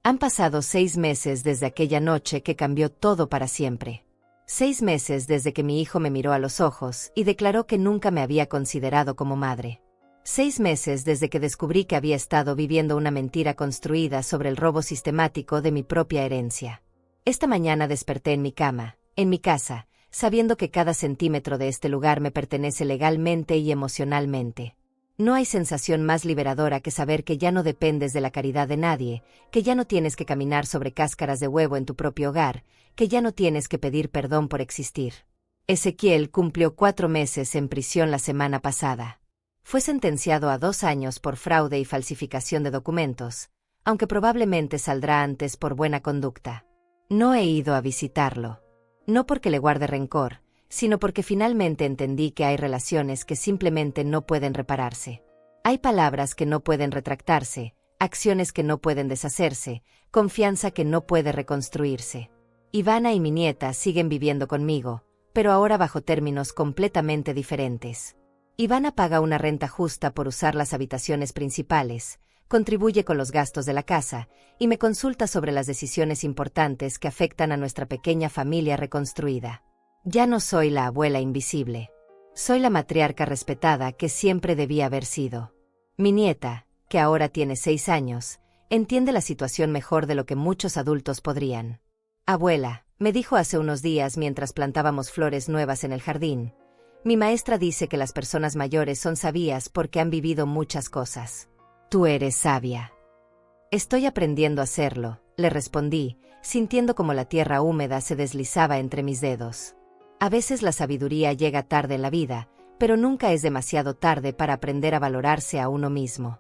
S1: Han pasado 6 meses desde aquella noche que cambió todo para siempre. 6 meses desde que mi hijo me miró a los ojos y declaró que nunca me había considerado como madre. 6 meses desde que descubrí que había estado viviendo una mentira construida sobre el robo sistemático de mi propia herencia. Esta mañana desperté en mi cama, en mi casa, sabiendo que cada centímetro de este lugar me pertenece legalmente y emocionalmente. No hay sensación más liberadora que saber que ya no dependes de la caridad de nadie, que ya no tienes que caminar sobre cáscaras de huevo en tu propio hogar, que ya no tienes que pedir perdón por existir. Ezequiel cumplió 4 meses en prisión la semana pasada. Fue sentenciado a 2 años por fraude y falsificación de documentos, aunque probablemente saldrá antes por buena conducta. No he ido a visitarlo. No porque le guarde rencor, sino porque finalmente entendí que hay relaciones que simplemente no pueden repararse. Hay palabras que no pueden retractarse, acciones que no pueden deshacerse, confianza que no puede reconstruirse. Ivana y mi nieta siguen viviendo conmigo, pero ahora bajo términos completamente diferentes. Ivana paga una renta justa por usar las habitaciones principales, contribuye con los gastos de la casa y me consulta sobre las decisiones importantes que afectan a nuestra pequeña familia reconstruida. Ya no soy la abuela invisible. Soy la matriarca respetada que siempre debía haber sido. Mi nieta, que ahora tiene 6 años, entiende la situación mejor de lo que muchos adultos podrían. Abuela, me dijo hace unos días mientras plantábamos flores nuevas en el jardín, mi maestra dice que las personas mayores son sabias porque han vivido muchas cosas. Tú eres sabia. Estoy aprendiendo a hacerlo, le respondí, sintiendo como la tierra húmeda se deslizaba entre mis dedos. A veces la sabiduría llega tarde en la vida, pero nunca es demasiado tarde para aprender a valorarse a uno mismo.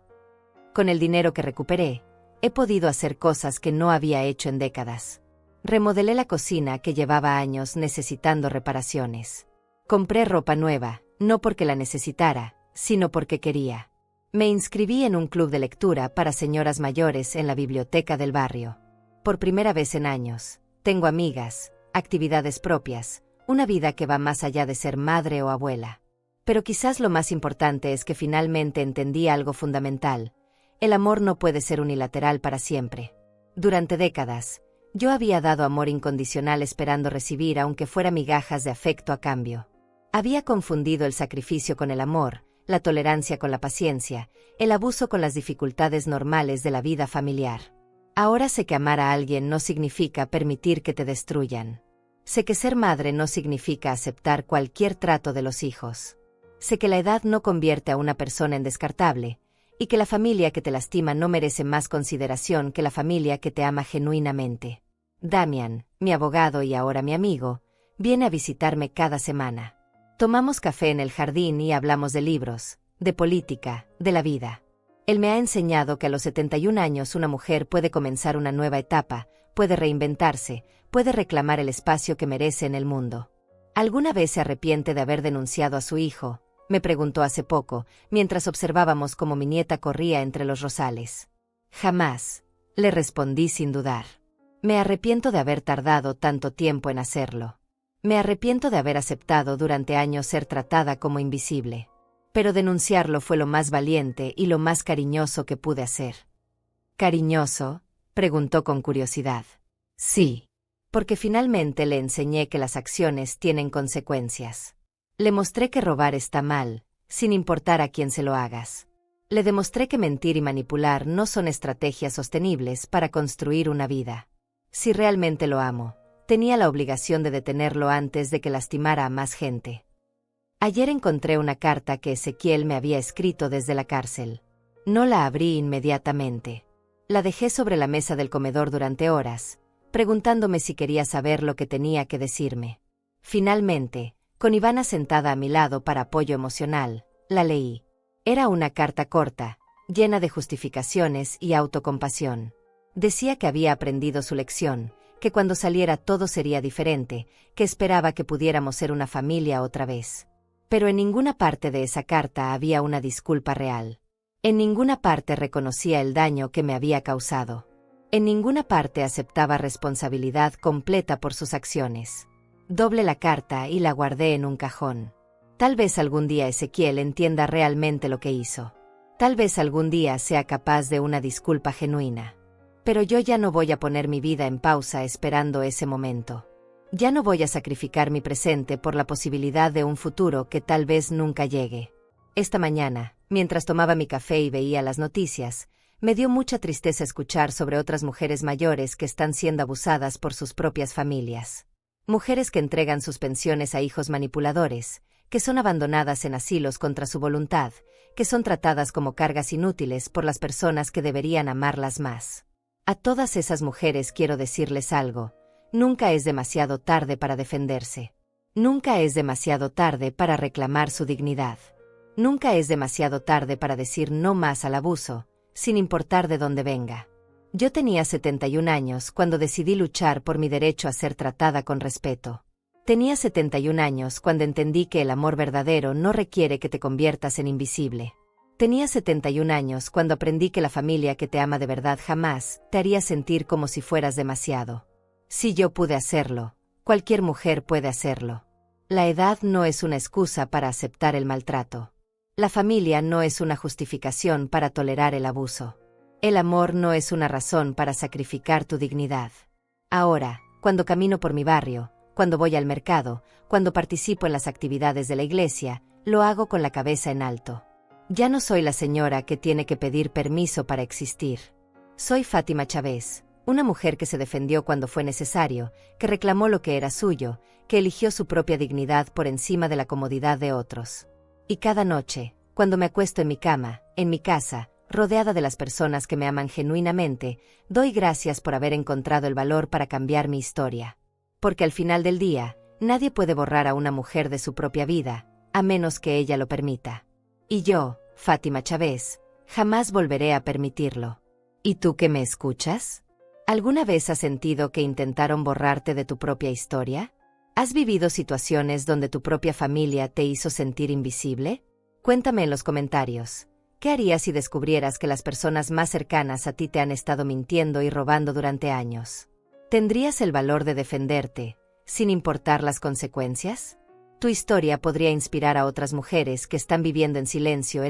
S1: Con el dinero que recuperé, he podido hacer cosas que no había hecho en décadas. Remodelé la cocina que llevaba años necesitando reparaciones. Compré ropa nueva, no porque la necesitara, sino porque quería. Me inscribí en un club de lectura para señoras mayores en la biblioteca del barrio. Por primera vez en años, tengo amigas, actividades propias, una vida que va más allá de ser madre o abuela. Pero quizás lo más importante es que finalmente entendí algo fundamental: el amor no puede ser unilateral para siempre. Durante décadas, yo había dado amor incondicional esperando recibir aunque fuera migajas de afecto a cambio. Había confundido el sacrificio con el amor, la tolerancia con la paciencia, el abuso con las dificultades normales de la vida familiar. Ahora sé que amar a alguien no significa permitir que te destruyan. Sé que ser madre no significa aceptar cualquier trato de los hijos. Sé que la edad no convierte a una persona en descartable, y que la familia que te lastima no merece más consideración que la familia que te ama genuinamente. Damian, mi abogado y ahora mi amigo, viene a visitarme cada semana. Tomamos café en el jardín y hablamos de libros, de política, de la vida. Él me ha enseñado que a los 71 años una mujer puede comenzar una nueva etapa, puede reinventarse, puede reclamar el espacio que merece en el mundo. ¿Alguna vez se arrepiente de haber denunciado a su hijo?, me preguntó hace poco, mientras observábamos cómo mi nieta corría entre los rosales. Jamás, le respondí sin dudar. Me arrepiento de haber tardado tanto tiempo en hacerlo. Me arrepiento de haber aceptado durante años ser tratada como invisible. Pero denunciarlo fue lo más valiente y lo más cariñoso que pude hacer. ¿Cariñoso?, preguntó con curiosidad. Sí, porque finalmente le enseñé que las acciones tienen consecuencias. Le mostré que robar está mal, sin importar a quién se lo hagas. Le demostré que mentir y manipular no son estrategias sostenibles para construir una vida. Si realmente lo amo, tenía la obligación de detenerlo antes de que lastimara a más gente. Ayer encontré una carta que Ezequiel me había escrito desde la cárcel. No la abrí inmediatamente. La dejé sobre la mesa del comedor durante horas, preguntándome si quería saber lo que tenía que decirme. Finalmente, con Ivana sentada a mi lado para apoyo emocional, la leí. Era una carta corta, llena de justificaciones y autocompasión. Decía que había aprendido su lección, que cuando saliera todo sería diferente, que esperaba que pudiéramos ser una familia otra vez. Pero en ninguna parte de esa carta había una disculpa real. En ninguna parte reconocía el daño que me había causado. En ninguna parte aceptaba responsabilidad completa por sus acciones. Doblé la carta y la guardé en un cajón. Tal vez algún día Ezequiel entienda realmente lo que hizo. Tal vez algún día sea capaz de una disculpa genuina. Pero yo ya no voy a poner mi vida en pausa esperando ese momento. Ya no voy a sacrificar mi presente por la posibilidad de un futuro que tal vez nunca llegue. Esta mañana, mientras tomaba mi café y veía las noticias, me dio mucha tristeza escuchar sobre otras mujeres mayores que están siendo abusadas por sus propias familias. Mujeres que entregan sus pensiones a hijos manipuladores, que son abandonadas en asilos contra su voluntad, que son tratadas como cargas inútiles por las personas que deberían amarlas más. A todas esas mujeres quiero decirles algo: nunca es demasiado tarde para defenderse. Nunca es demasiado tarde para reclamar su dignidad. Nunca es demasiado tarde para decir no más al abuso, sin importar de dónde venga. Yo tenía 71 años cuando decidí luchar por mi derecho a ser tratada con respeto. Tenía 71 años cuando entendí que el amor verdadero no requiere que te conviertas en invisible. Tenía 71 años cuando aprendí que la familia que te ama de verdad jamás te haría sentir como si fueras demasiado. Si yo pude hacerlo, cualquier mujer puede hacerlo. La edad no es una excusa para aceptar el maltrato. La familia no es una justificación para tolerar el abuso. El amor no es una razón para sacrificar tu dignidad. Ahora, cuando camino por mi barrio, cuando voy al mercado, cuando participo en las actividades de la iglesia, lo hago con la cabeza en alto. Ya no soy la señora que tiene que pedir permiso para existir. Soy Fátima Chávez, una mujer que se defendió cuando fue necesario, que reclamó lo que era suyo, que eligió su propia dignidad por encima de la comodidad de otros. Y cada noche, cuando me acuesto en mi cama, en mi casa, rodeada de las personas que me aman genuinamente, doy gracias por haber encontrado el valor para cambiar mi historia. Porque al final del día, nadie puede borrar a una mujer de su propia vida, a menos que ella lo permita. Y yo, Fátima Chávez, jamás volveré a permitirlo. ¿Y tú que me escuchas? ¿Alguna vez has sentido que intentaron borrarte de tu propia historia? ¿Has vivido situaciones donde tu propia familia te hizo sentir invisible? Cuéntame en los comentarios. ¿Qué harías si descubrieras que las personas más cercanas a ti te han estado mintiendo y robando durante años? ¿Tendrías el valor de defenderte, sin importar las consecuencias? Tu historia podría inspirar a otras mujeres que están viviendo en silencio